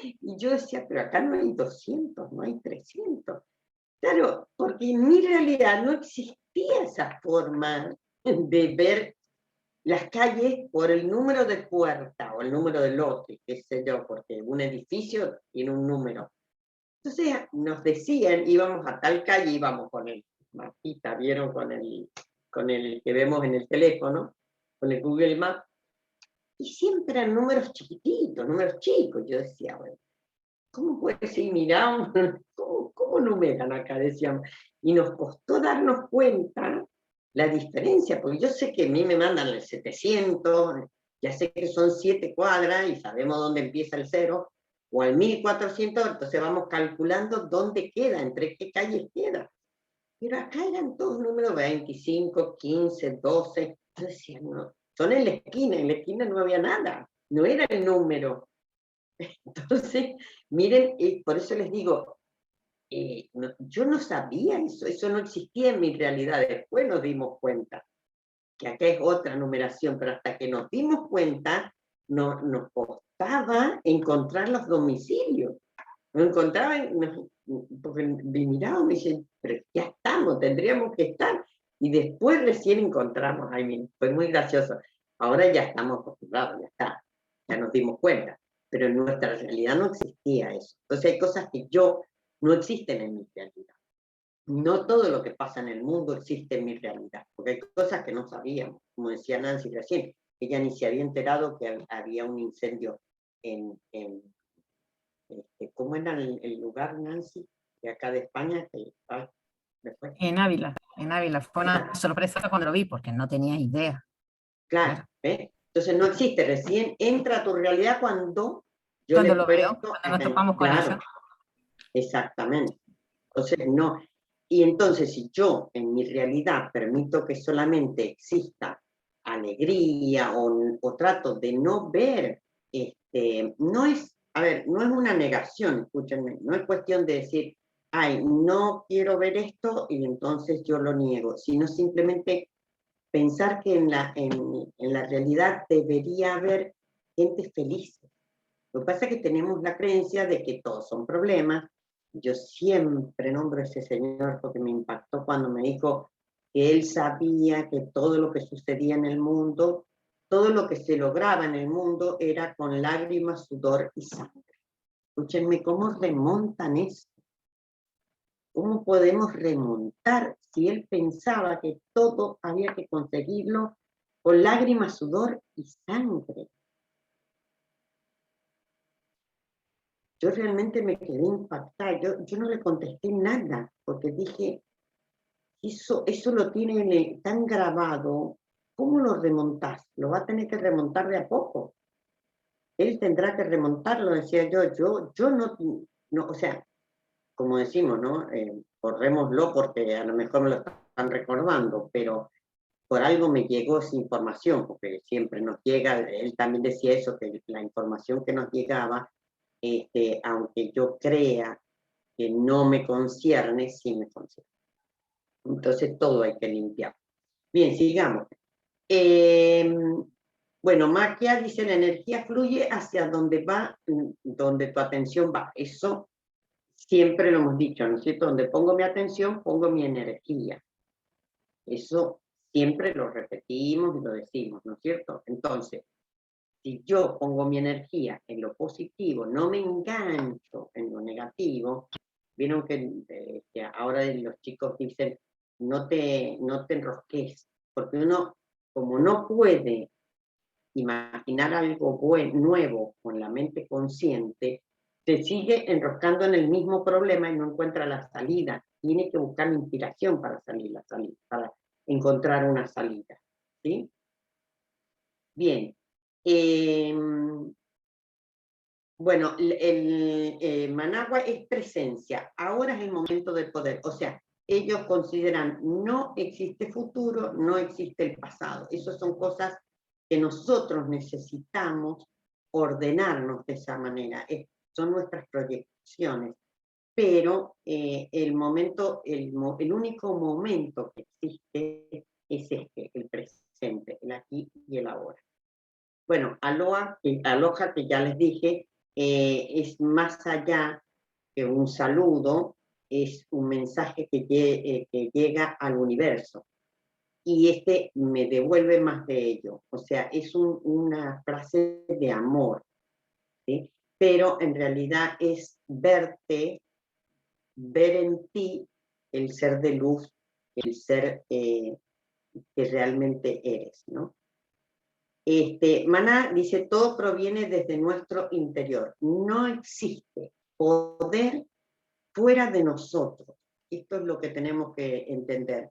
Y yo decía, pero acá no hay 200, no hay 300. Claro, porque en mi realidad no existía esa forma de ver las calles por el número de puerta o el número de lote, qué sé yo, porque un edificio tiene un número. Entonces nos decían, íbamos a tal calle, íbamos con el mapita, ¿vieron? Con el que vemos en el teléfono, con el Google Maps, y siempre eran números chiquititos, números chicos. Yo decía, bueno, ¿cómo puede ser? Miramos, ¿cómo numeran acá? Decíamos. Y nos costó darnos cuenta la diferencia, porque yo sé que a mí me mandan el 700, ya sé que son 7 cuadras y sabemos dónde empieza el 0, o al 1400, entonces vamos calculando dónde queda, entre qué calles queda. Pero acá eran todos números 25, 15, 12. Yo decía, no, son en la esquina no había nada, no era el número. Entonces, miren, por eso les digo, yo no sabía eso no existía en mi realidad. Después nos dimos cuenta que acá es otra numeración, pero hasta que nos dimos cuenta, nos costaba encontrar los domicilios. No encontraban, porque mirábamos y me dicen, pero ya estamos, tendríamos que estar. Y después recién encontramos, fue muy gracioso. Ahora ya estamos acostumbrados, ya está, ya nos dimos cuenta. Pero en nuestra realidad no existía eso. Entonces hay cosas que no existen en mi realidad. No todo lo que pasa en el mundo existe en mi realidad, porque hay cosas que no sabíamos, como decía Nancy recién, ella ni se había enterado que había un incendio ¿cómo era el lugar, Nancy, de acá de España? después. En Ávila, fue una sorpresa cuando lo vi, porque no tenía idea. Claro, ¿ves? Entonces no existe, recién entra a tu realidad cuando yo Cuando le lo veo, presto cuando nos topamos con claro, ella. exactamente. Entonces no. Y entonces si yo en mi realidad permito que solamente exista alegría o trato de no ver, no es, a ver, no es una negación, escúchenme, no es cuestión de decir, ay, no quiero ver esto y entonces yo lo niego, sino simplemente pensar que en la realidad debería haber gente feliz. Lo que pasa es que tenemos la creencia de que todos son problemas. Yo siempre nombro a ese señor porque me impactó cuando me dijo que él sabía que todo lo que sucedía en el mundo, todo lo que se lograba en el mundo era con lágrimas, sudor y sangre. Escúchenme cómo remontan eso. ¿Cómo podemos remontar si él pensaba que todo había que conseguirlo con lágrimas, sudor y sangre? Yo realmente me quedé impactada, yo no le contesté nada, porque dije, eso lo tiene tan grabado, ¿cómo lo remontás? Lo va a tener que remontar de a poco. Él tendrá que remontarlo, decía yo no, o sea, como decimos, ¿no? Corrémoslo porque a lo mejor me lo están recordando, pero por algo me llegó esa información, porque siempre nos llega, él también decía eso, que la información que nos llegaba, aunque yo crea que no me concierne, sí me concierne. Entonces todo hay que limpiar. Bien, sigamos. Bueno, Maquia dice, la energía fluye hacia donde va, donde tu atención va. Eso siempre lo hemos dicho, ¿no es cierto? Donde pongo mi atención, pongo mi energía. Eso siempre lo repetimos y lo decimos, ¿no es cierto? Entonces, si yo pongo mi energía en lo positivo, no me engancho en lo negativo, vieron que ahora los chicos dicen, no te enrosques, porque uno, como no puede imaginar algo nuevo con la mente consciente, se sigue enroscando en el mismo problema y no encuentra la salida. Tiene que buscar la inspiración para para encontrar una salida. ¿Sí? Bien. Bueno, Managua es presencia. Ahora es el momento del poder. O sea, ellos consideran no existe futuro, no existe el pasado. Esas son cosas que nosotros necesitamos ordenarnos de esa manera. Son nuestras proyecciones. Pero el único momento que existe es el presente, el aquí y el ahora. Bueno, aloha, que ya les dije, es más allá que un saludo, es un mensaje que llega al universo. Y me devuelve más de ello. O sea, es una frase de amor, ¿sí? Pero en realidad es verte, ver en ti el ser de luz, el ser que realmente eres, ¿no? Maná dice, todo proviene desde nuestro interior. No existe poder fuera de nosotros. Esto es lo que tenemos que entender.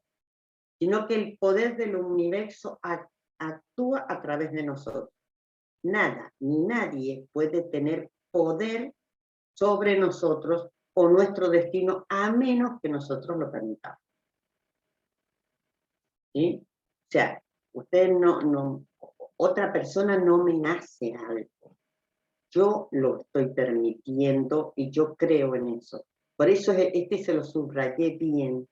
Sino que el poder del universo actúa a través de nosotros. Nada ni nadie puede tener poder sobre nosotros o nuestro destino a menos que nosotros lo permitamos. ¿Sí? O sea, ustedes otra persona no me hace algo. Yo lo estoy permitiendo y yo creo en eso. Por eso se lo subrayé bien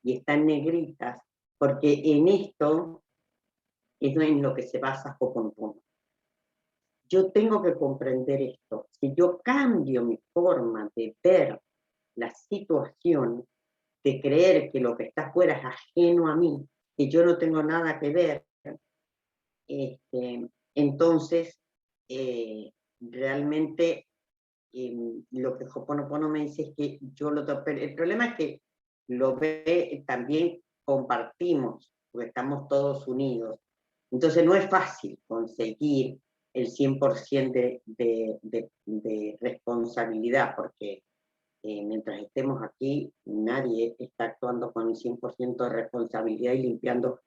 y está en negritas, porque en esto es en lo que se basa Ho'oponopono. Yo tengo que comprender esto. Si yo cambio mi forma de ver la situación, de creer que lo que está afuera es ajeno a mí, que yo no tengo nada que ver, entonces realmente lo que Ho'oponopono me dice es que yo lo topé. El problema es que lo ve, también compartimos, porque estamos todos unidos. Entonces no es fácil conseguir el 100% de responsabilidad, porque mientras estemos aquí, nadie está actuando con el 100% de responsabilidad y limpiando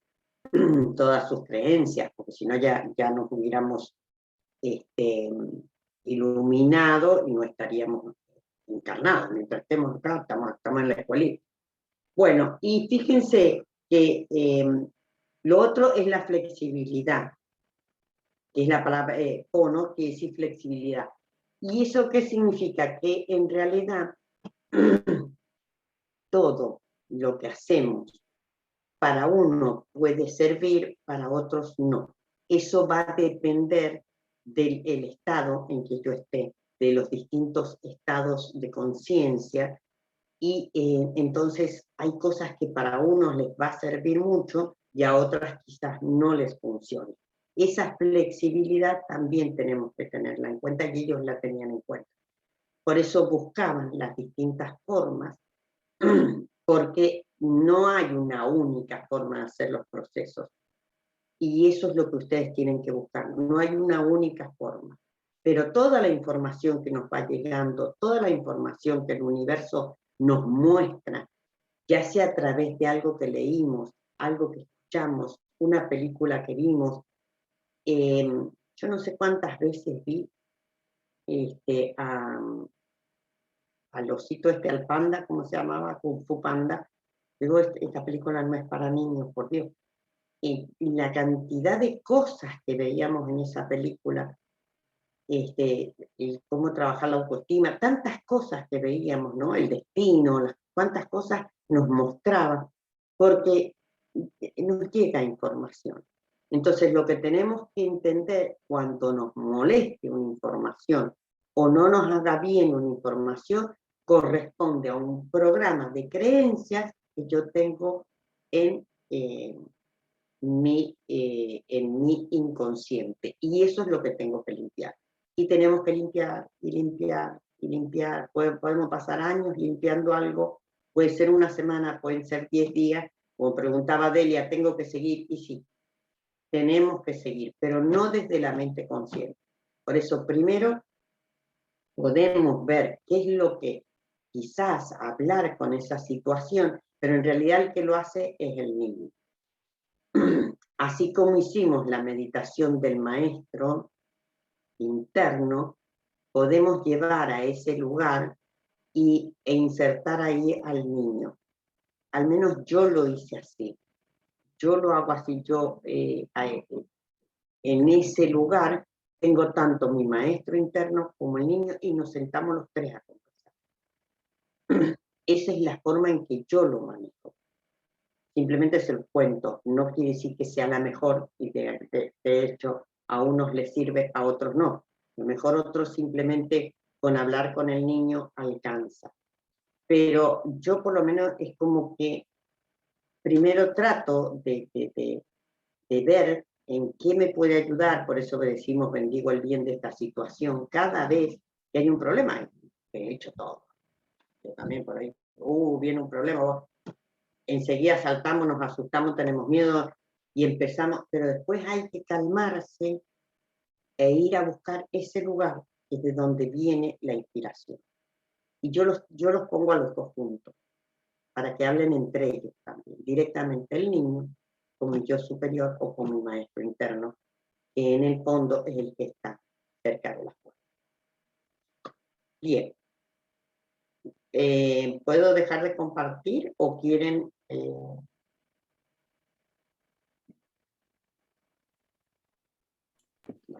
todas sus creencias, porque si no ya nos hubiéramos iluminado y no estaríamos encarnados. Mientras estemos acá, estamos en la escuelita. Bueno, y fíjense que lo otro es la flexibilidad, que es la palabra pono, que es flexibilidad. ¿Y eso qué significa? Que en realidad todo lo que hacemos para uno puede servir, para otros no. Eso va a depender del estado en que yo esté, de los distintos estados de conciencia, y entonces hay cosas que para unos les va a servir mucho y a otras quizás no les funcione. Esa flexibilidad también tenemos que tenerla en cuenta, y ellos la tenían en cuenta. Por eso buscaban las distintas formas, porque no hay una única forma de hacer los procesos. Y eso es lo que ustedes tienen que buscar. No hay una única forma. Pero toda la información que nos va llegando, toda la información que el universo nos muestra, ya sea a través de algo que leímos, algo que escuchamos, una película que vimos, yo no sé cuántas veces vi al osito al panda, ¿cómo se llamaba? Kung Fu Panda. Digo, esta película no es para niños, por Dios. Y la cantidad de cosas que veíamos en esa película, cómo trabajar la autoestima, tantas cosas que veíamos, ¿no? El destino, cuántas cosas nos mostraba, porque nos llega información. Entonces, lo que tenemos que entender cuando nos moleste una información o no nos haga bien una información, corresponde a un programa de creencias que yo tengo en mi inconsciente. Y eso es lo que tengo que limpiar. Y tenemos que limpiar, y limpiar, y limpiar. Podemos pasar años limpiando algo, puede ser una semana, pueden ser 10 días, como preguntaba Delia, ¿tengo que seguir? Y sí, tenemos que seguir, pero no desde la mente consciente. Por eso, primero, podemos ver qué es lo que quizás hablar con esa situación, pero en realidad el que lo hace es el niño. Así como hicimos la meditación del maestro interno, podemos llevar a ese lugar e insertar ahí al niño. Al menos yo lo hice así. Yo lo hago así. Yo en ese lugar tengo tanto mi maestro interno como el niño y nos sentamos los tres a conversar. Esa es la forma en que yo lo manejo. Simplemente se los cuento, no quiere decir que sea la mejor, y de hecho a unos les sirve, a otros no. A lo mejor otros simplemente con hablar con el niño alcanza. Pero yo por lo menos es como que primero trato de ver en qué me puede ayudar, por eso decimos bendigo el bien de esta situación, cada vez que hay un problema, he hecho todo. Yo también por ahí, viene un problema, enseguida saltamos, nos asustamos, tenemos miedo y empezamos, pero después hay que calmarse e ir a buscar ese lugar que es de donde viene la inspiración. Y yo los pongo a los dos juntos, para que hablen entre ellos también, directamente el niño, con mi yo superior o con mi maestro interno, que en el fondo es el que está cerca de la puerta. Bien. ¿Puedo dejar de compartir o quieren...?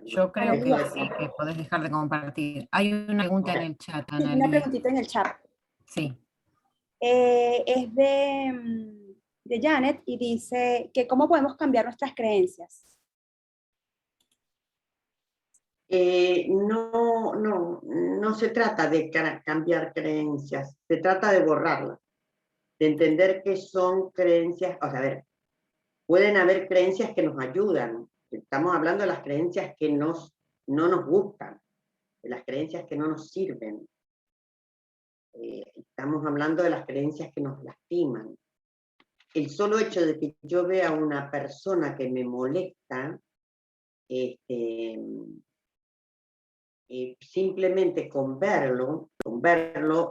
Yo creo que sí, que podés dejar de compartir. Hay una pregunta en el chat, Sí, una Analí. preguntita en el chat. Sí. Es de Janet y dice que cómo podemos cambiar nuestras creencias. No se trata de cambiar creencias, se trata de borrarlas, de entender que son creencias, o sea, a ver, pueden haber creencias que nos ayudan, estamos hablando de las creencias que no nos gustan, de las creencias que no nos sirven, estamos hablando de las creencias que nos lastiman. El solo hecho de que yo vea a una persona que me molesta, simplemente con verlo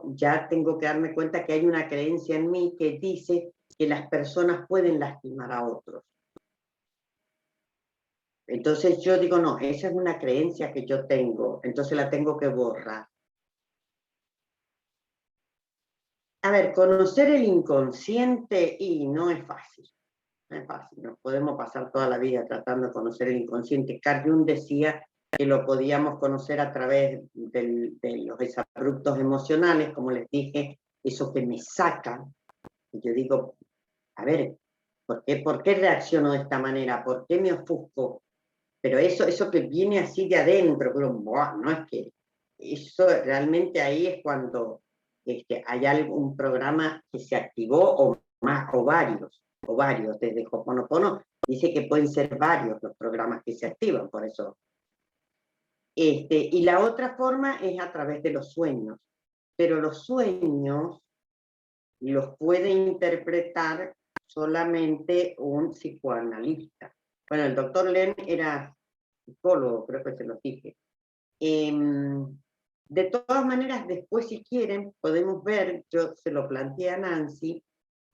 ya tengo que darme cuenta que hay una creencia en mí que dice que las personas pueden lastimar a otros. Entonces yo digo, no, esa es una creencia que yo tengo, entonces la tengo que borrar. A ver, conocer el inconsciente y no es fácil. No es fácil, nos podemos pasar toda la vida tratando de conocer el inconsciente. Carl Jung decía que lo podíamos conocer a través de los desabruptos emocionales, como les dije, eso que me saca. Y yo digo, a ver, ¿por qué reacciono de esta manera? ¿Por qué me ofusco? Pero eso que viene así de adentro, pero no es que... Eso realmente ahí es cuando hay algún programa que se activó o más, o varios, desde Ho'oponopono dice que pueden ser varios los programas que se activan, por eso. Y la otra forma es a través de los sueños, pero los sueños los puede interpretar solamente un psicoanalista. Bueno, el doctor Len era psicólogo, creo que se lo dije. De todas maneras, después si quieren, podemos ver, yo se lo planteé a Nancy,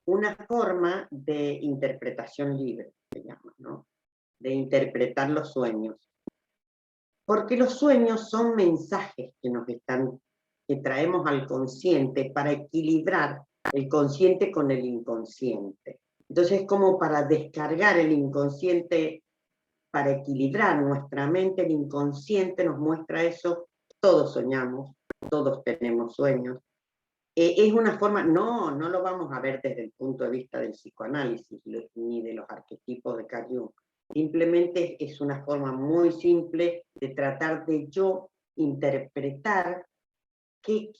una forma de interpretación libre, se llama, ¿no? De interpretar los sueños. Porque los sueños son mensajes que traemos al consciente para equilibrar el consciente con el inconsciente. Entonces es como para descargar el inconsciente, para equilibrar nuestra mente, el inconsciente nos muestra eso, todos soñamos, todos tenemos sueños. Es una forma, no lo vamos a ver desde el punto de vista del psicoanálisis, ni de los arquetipos de Carl Jung. Simplemente es una forma muy simple de tratar de yo interpretar qué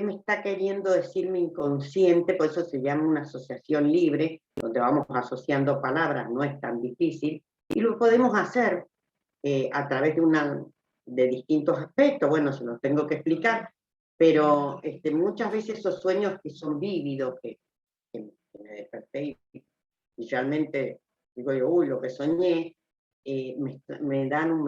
me está queriendo decir mi inconsciente, por eso se llama una asociación libre, donde vamos asociando palabras, no es tan difícil, y lo podemos hacer a través de distintos aspectos, bueno, se los tengo que explicar, pero muchas veces esos sueños que son vívidos, que me desperté y realmente digo yo, uy, lo que soñé, me dan un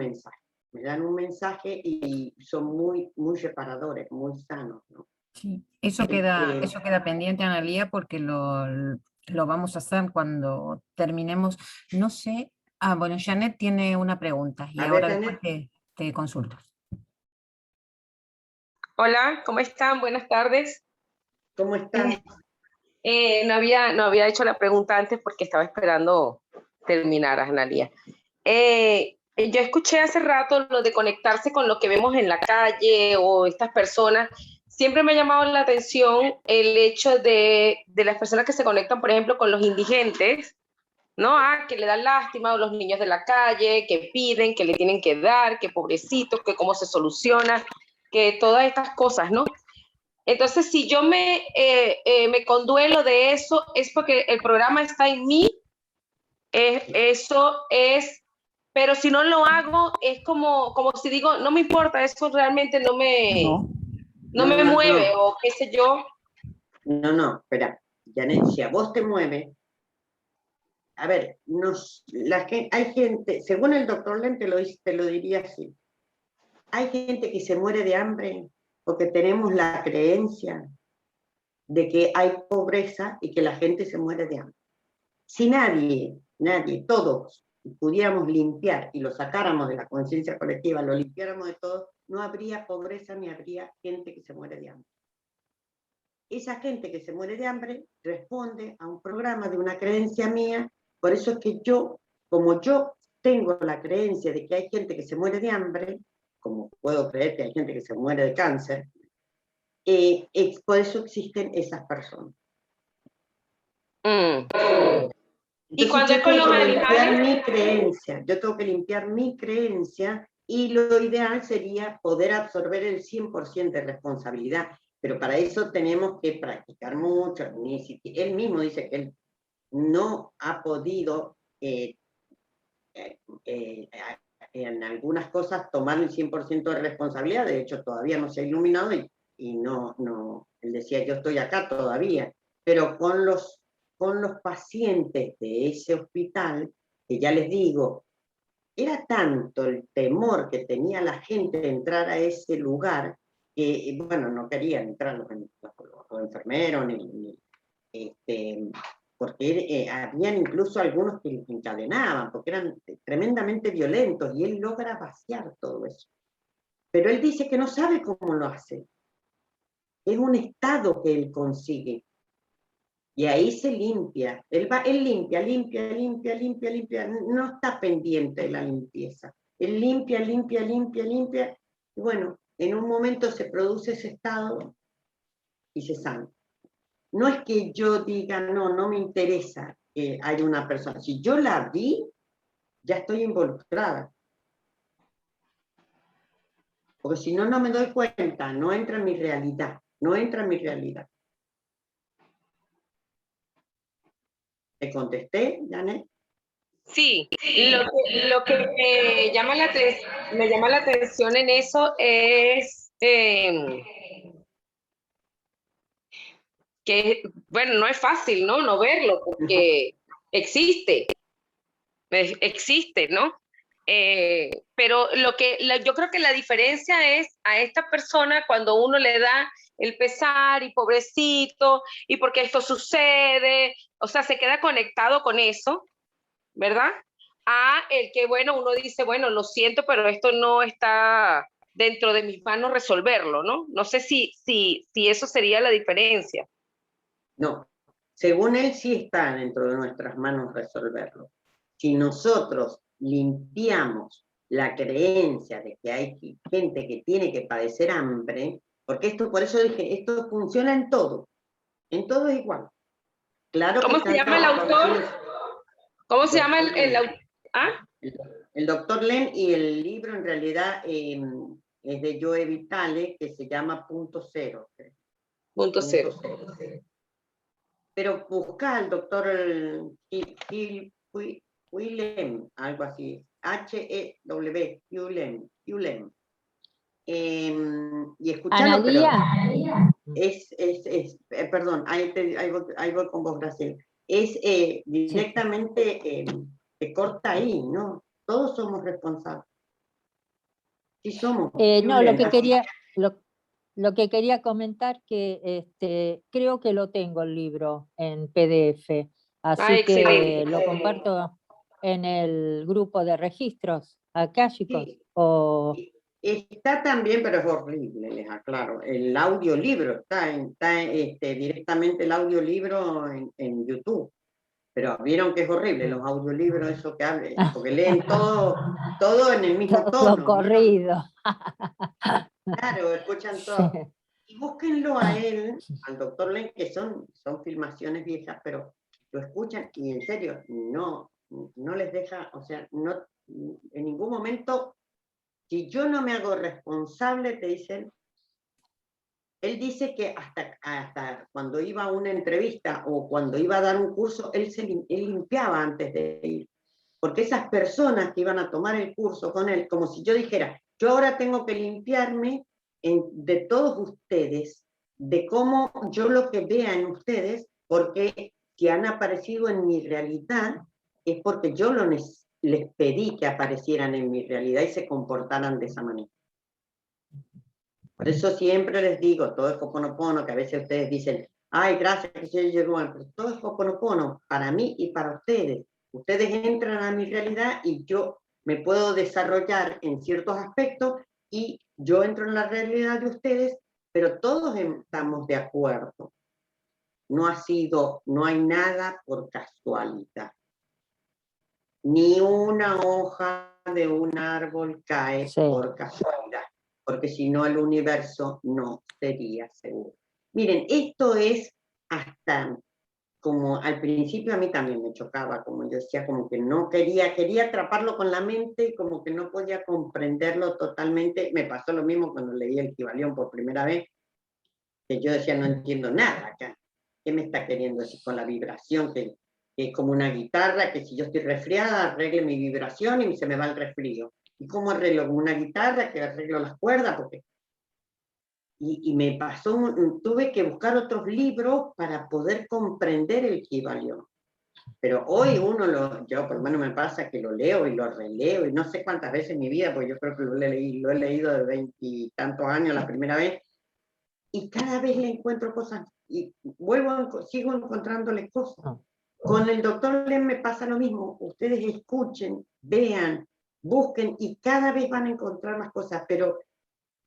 mensaje y son muy, muy reparadores, muy sanos, ¿no? Sí, eso queda pendiente, Analía, porque lo vamos a hacer cuando terminemos. No sé, bueno, Janet tiene una pregunta y A ahora ver, después te consulto. Hola, ¿cómo están? Buenas tardes. ¿Cómo están? No había hecho la pregunta antes porque estaba esperando terminar, Analía. Yo escuché hace rato lo de conectarse con lo que vemos en la calle o estas personas. Siempre me ha llamado la atención el hecho de las personas que se conectan, por ejemplo, con los indigentes, ¿no? Que le dan lástima, o los niños de la calle, que piden, que le tienen que dar, que pobrecitos, que cómo se soluciona, que todas estas cosas, ¿no? Entonces, si yo me conduelo de eso, es porque el programa está en mí, eso es, pero si no lo hago, es como si digo, no me importa, eso realmente no me mueve, o qué sé yo. No, espera, Janet, si a vos te mueve, a ver, hay gente, según el doctor Len te lo diría así, hay gente que se muere de hambre porque tenemos la creencia de que hay pobreza y que la gente se muere de hambre. Si nadie, todos pudiéramos limpiar y lo sacáramos de la conciencia colectiva, lo limpiáramos de todo, no habría pobreza ni habría gente que se muere de hambre. Esa gente que se muere de hambre responde a un programa de una creencia mía, por eso es que como yo tengo la creencia de que hay gente que se muere de hambre, como puedo creer que hay gente que se muere de cáncer, por eso existen esas personas. Entonces, ¿Y cuando es con los animales? Yo tengo que limpiar mi creencia y lo ideal sería poder absorber el 100% de responsabilidad, pero para eso tenemos que practicar mucho. Él mismo dice que él no ha podido en algunas cosas tomar el 100% de responsabilidad, de hecho todavía no se ha iluminado y no, él decía yo estoy acá todavía, pero con los pacientes de ese hospital, que ya les digo, era tanto el temor que tenía la gente de entrar a ese lugar, que, bueno, no querían entrar los enfermeros, porque habían incluso algunos que los encadenaban, porque eran tremendamente violentos, y él logra vaciar todo eso. Pero él dice que no sabe cómo lo hace. Es un estado que él consigue. Y ahí se limpia. Él limpia, no está pendiente de la limpieza. Él limpia, y bueno, en un momento se produce ese estado y se sana. No es que yo diga, no me interesa que haya una persona. Si yo la vi, ya estoy involucrada. Porque si no, no me doy cuenta, no entra en mi realidad, ¿Te contesté, Janet? Sí, lo que me llama la atención en eso es que, bueno, no es fácil, ¿no? No verlo, porque existe, ¿no? Pero yo creo que la diferencia es a esta persona cuando uno le da el pesar y pobrecito, y porque esto sucede, o sea, se queda conectado con eso, ¿verdad? A el que, bueno, uno dice, bueno, lo siento, pero esto no está dentro de mis manos resolverlo, ¿no? No sé si eso sería la diferencia. No, según él sí está dentro de nuestras manos resolverlo. Si nosotros limpiamos la creencia de que hay gente que tiene que padecer hambre, porque esto, por eso dije, esto funciona en todo es igual. Claro. ¿Cómo se llama el autor? ¿Cómo se llama el autor? ¿Ah? El doctor Len, y el libro en realidad es de Joe Vitale, que se llama Punto Cero. Punto Cero. Pero busca al doctor Willem, algo así, H-E-W, Willem. Y escuchalo, pero perdón, ahí voy con vos, Graciela. Es directamente, te corta ahí, ¿no? Todos somos responsables. Sí somos. No, lo que quería comentar que creo que lo tengo el libro en PDF, así que lo comparto en el grupo de registros akáshicos. Sí. Está también, pero es horrible, les aclaro. El audiolibro está directamente el audiolibro en YouTube. Pero vieron que es horrible los audiolibros, eso que hablen, porque leen todo en el mismo tono. Todo corrido. Claro, escuchan todo. Y búsquenlo a él, al doctor Len, que son filmaciones viejas, pero lo escuchan y en serio, no les deja, o sea, no, en ningún momento, si yo no me hago responsable, te dicen. Él dice que hasta cuando iba a una entrevista o cuando iba a dar un curso, él limpiaba antes de ir. Porque esas personas que iban a tomar el curso con él, como si yo dijera, yo ahora tengo que limpiarme de todos ustedes, de cómo yo lo que vea en ustedes, porque si han aparecido en mi realidad, es porque yo les pedí que aparecieran en mi realidad y se comportaran de esa manera. Por eso siempre les digo, todo es Ho'oponopono, que a veces ustedes dicen, ay, gracias que se llegó, pero todo es Ho'oponopono, para mí y para ustedes. Ustedes entran a mi realidad y yo me puedo desarrollar en ciertos aspectos y yo entro en la realidad de ustedes, pero todos estamos de acuerdo. No hay nada por casualidad. Ni una hoja de un árbol cae por casualidad, porque si no el universo no sería seguro. Miren, esto es hasta como al principio a mí también me chocaba, como yo decía, como que no quería atraparlo con la mente y como que no podía comprenderlo totalmente. Me pasó lo mismo cuando leí el Kybalión por primera vez, que yo decía, no entiendo nada acá. ¿Qué me está queriendo decir con la vibración? Que es como una guitarra, que si yo estoy resfriada, arregle mi vibración y se me va el resfrío. ¿Y cómo arreglo una guitarra? Que arreglo las cuerdas, porque... Y me pasó, tuve que buscar otros libros para poder comprender el Kybalión. Pero hoy yo por lo menos me pasa que lo leo y lo releo, y no sé cuántas veces en mi vida, porque yo creo que lo he leído de 20 y tantos años la primera vez, y cada vez le encuentro cosas, y sigo encontrándole cosas. Con el doctor Len me pasa lo mismo, ustedes escuchen, vean, busquen, y cada vez van a encontrar más cosas, pero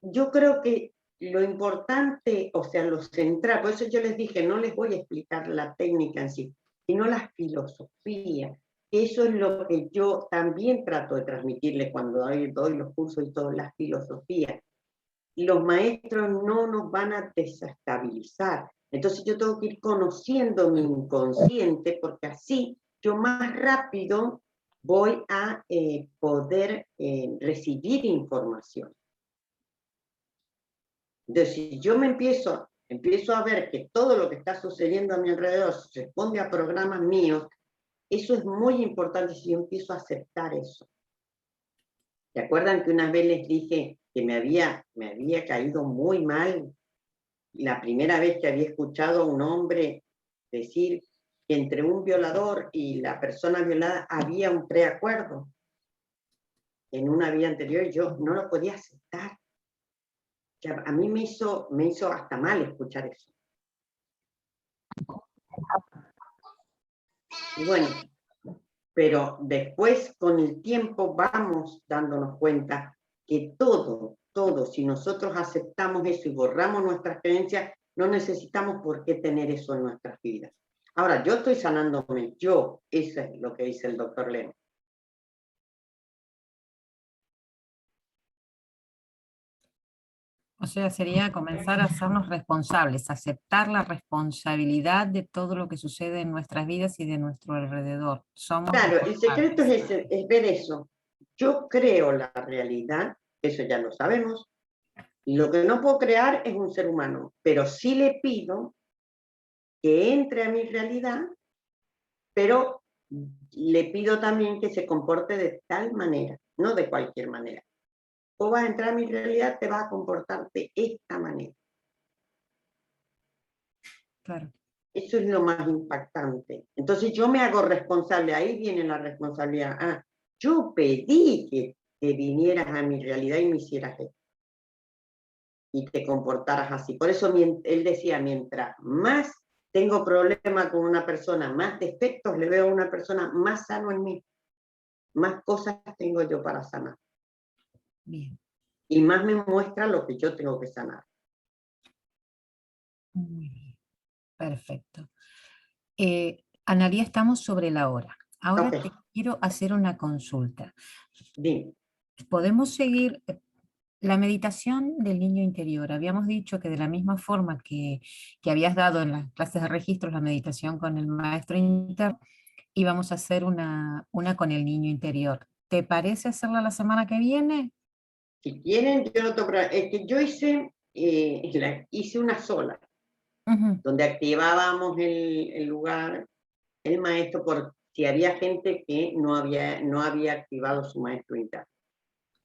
yo creo que lo importante, o sea, lo central, por eso yo les dije, no les voy a explicar la técnica en sí, sino la filosofía. Eso es lo que yo también trato de transmitirles cuando doy los cursos y todo, la filosofía. Y los maestros no nos van a desestabilizar. Entonces yo tengo que ir conociendo mi inconsciente, porque así yo más rápido voy a poder recibir información. Entonces, si yo me empiezo a ver que todo lo que está sucediendo a mi alrededor responde a programas míos, eso es muy importante si yo empiezo a aceptar eso. ¿Se acuerdan que una vez les dije que me había caído muy mal la primera vez que había escuchado a un hombre decir que entre un violador y la persona violada había un preacuerdo? En una vida anterior yo no lo podía aceptar. O sea, a mí me hizo hasta mal escuchar eso. Y bueno, pero después con el tiempo vamos dándonos cuenta que todo, si nosotros aceptamos eso y borramos nuestras creencias, no necesitamos por qué tener eso en nuestras vidas. Ahora, yo estoy sanándome, eso es lo que dice el doctor Len. O sea, sería comenzar a hacernos responsables, aceptar la responsabilidad de todo lo que sucede en nuestras vidas y de nuestro alrededor. Claro, el secreto es ver eso. Yo creo la realidad, eso ya lo sabemos. Lo que no puedo crear es un ser humano, pero sí le pido que entre a mi realidad, pero le pido también que se comporte de tal manera, no de cualquier manera. O vas a entrar a mi realidad, te vas a comportar de esta manera. Claro. Eso es lo más impactante. Entonces yo me hago responsable, ahí viene la responsabilidad. Ah, yo pedí que vinieras a mi realidad y me hicieras esto. Y te comportaras así. Por eso él decía, mientras más tengo problema con una persona, más defectos le veo a una persona, más sano en mí. Más cosas tengo yo para sanar. Bien. Y más me muestra lo que yo tengo que sanar. Muy bien. Perfecto. Analía, estamos sobre la hora. Ahora te quiero hacer una consulta. Dime. ¿Podemos seguir la meditación del niño interior? Habíamos dicho que de la misma forma que habías dado en las clases de registro la meditación con el maestro interno, íbamos a hacer una con el niño interior. ¿Te parece hacerla la semana que viene? Si quieren, yo no tengo problema. Es que yo hice una sola, donde activábamos el lugar, el maestro, por si había gente que no había activado su maestro interno.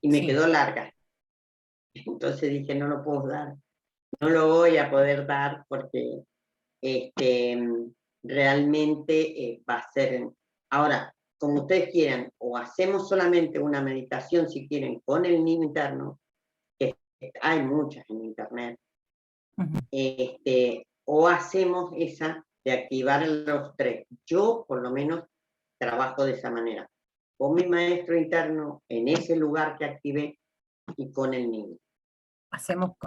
Y me quedó larga. Entonces dije, no lo puedo dar. No lo voy a poder dar porque realmente va a ser... Ahora, como ustedes quieran, o hacemos solamente una meditación, si quieren, con el niño interno, que hay muchas en internet, o hacemos esa de activar los tres. Yo, por lo menos, trabajo de esa manera. Con mi maestro interno, en ese lugar que activé, y con el niño.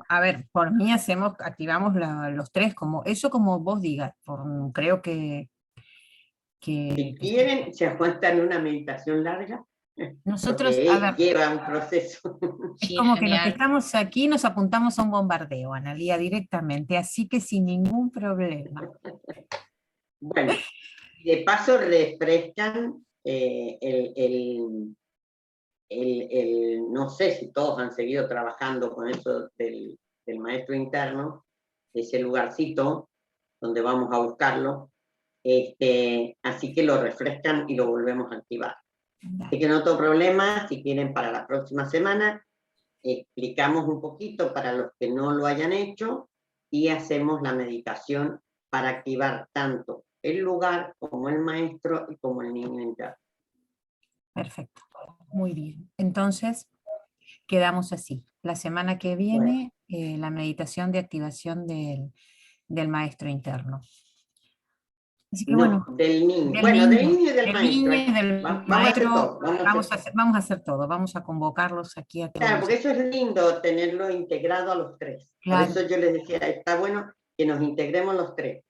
A ver, por mí activamos los tres, como vos digas. Creo que si quieren, se aguantan una meditación larga. Nosotros, a ver, lleva un proceso. Es como que los que estamos aquí nos apuntamos a un bombardeo, Analía, directamente, así que sin ningún problema. Bueno, de paso refrescan no sé si todos han seguido trabajando con eso del maestro interno, ese lugarcito donde vamos a buscarlo, así que lo refrescan y lo volvemos a activar. Así que no tengo problema, si quieren para la próxima semana, explicamos un poquito para los que no lo hayan hecho y hacemos la meditación para activar tanto el lugar, como el maestro y como el niño interno. Perfecto, muy bien. Entonces, quedamos así. La semana que viene, la meditación de activación del maestro interno. Así que No, bueno, del niño. del Bueno, del niño, niño y del del maestro. niño y del Vamos a hacer maestro, todo. vamos a hacer todo, vamos a convocarlos aquí a todos. Claro, porque eso es lindo, tenerlo integrado a los tres. Claro. Por eso yo les decía, está bueno que nos integremos los tres.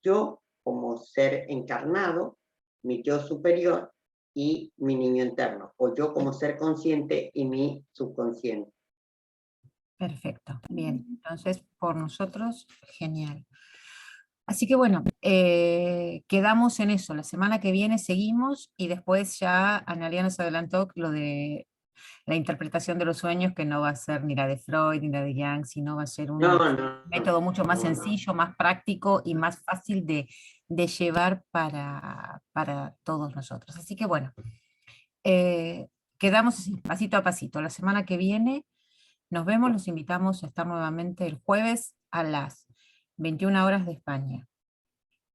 Yo, como ser encarnado, mi yo superior y mi niño interno. O yo como ser consciente y mi subconsciente. Perfecto, bien. Entonces, por nosotros, genial. Así que bueno, quedamos en eso. La semana que viene seguimos y después ya Analia nos adelantó lo de la interpretación de los sueños, que no va a ser ni la de Freud ni la de Jung, sino va a ser un método mucho más sencillo, más práctico y más fácil de llevar para todos nosotros. Así que bueno, quedamos así, pasito a pasito. La semana que viene nos vemos, los invitamos a estar nuevamente el jueves a las 21 horas de España.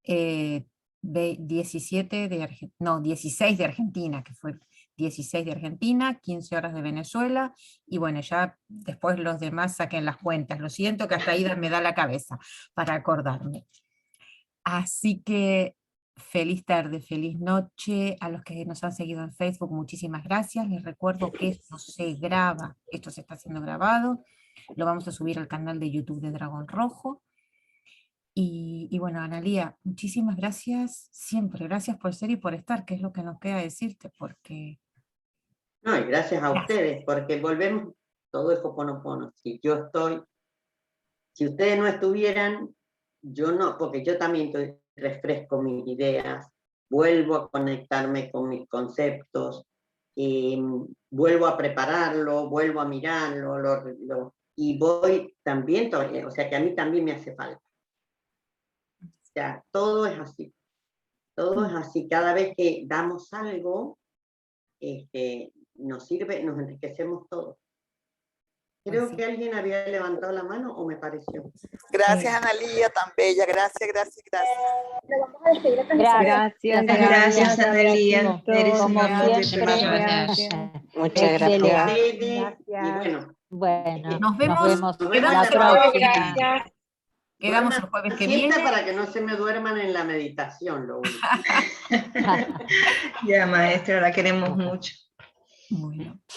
16 de Argentina, que fue 16 de Argentina, 15 horas de Venezuela, y bueno, ya después los demás saquen las cuentas. Lo siento que hasta ahí me da la cabeza para acordarme. Así que feliz tarde, feliz noche a los que nos han seguido en Facebook, muchísimas gracias. Les recuerdo que esto se graba, esto se está siendo grabado, lo vamos a subir al canal de YouTube de Dragón Rojo. Y bueno, Analia, muchísimas gracias siempre, gracias por ser y por estar, que es lo que nos queda decirte, porque... No, y gracias a ustedes, porque volvemos, todo es Ho'oponopono. Si yo estoy, si ustedes no estuvieran, yo no, porque yo también refresco mis ideas, vuelvo a conectarme con mis conceptos, vuelvo a prepararlo, vuelvo a mirarlo, y voy también, o sea que a mí también me hace falta. O sea, todo es así. Todo es así. Cada vez que damos algo, nos sirve, nos enriquecemos todos. Creo que alguien había levantado la mano o me pareció. Gracias, Analia, tan bella. Gracias, gracias, gracias. Le vamos a despedir a Gracias, Analia. Eres Como una siempre, Muchas gracias. Y bueno, nos vemos la próxima. Quedamos el jueves que viene. Para que no se me duerman en la meditación, lo único. Ya, maestra, la queremos mucho. Bueno.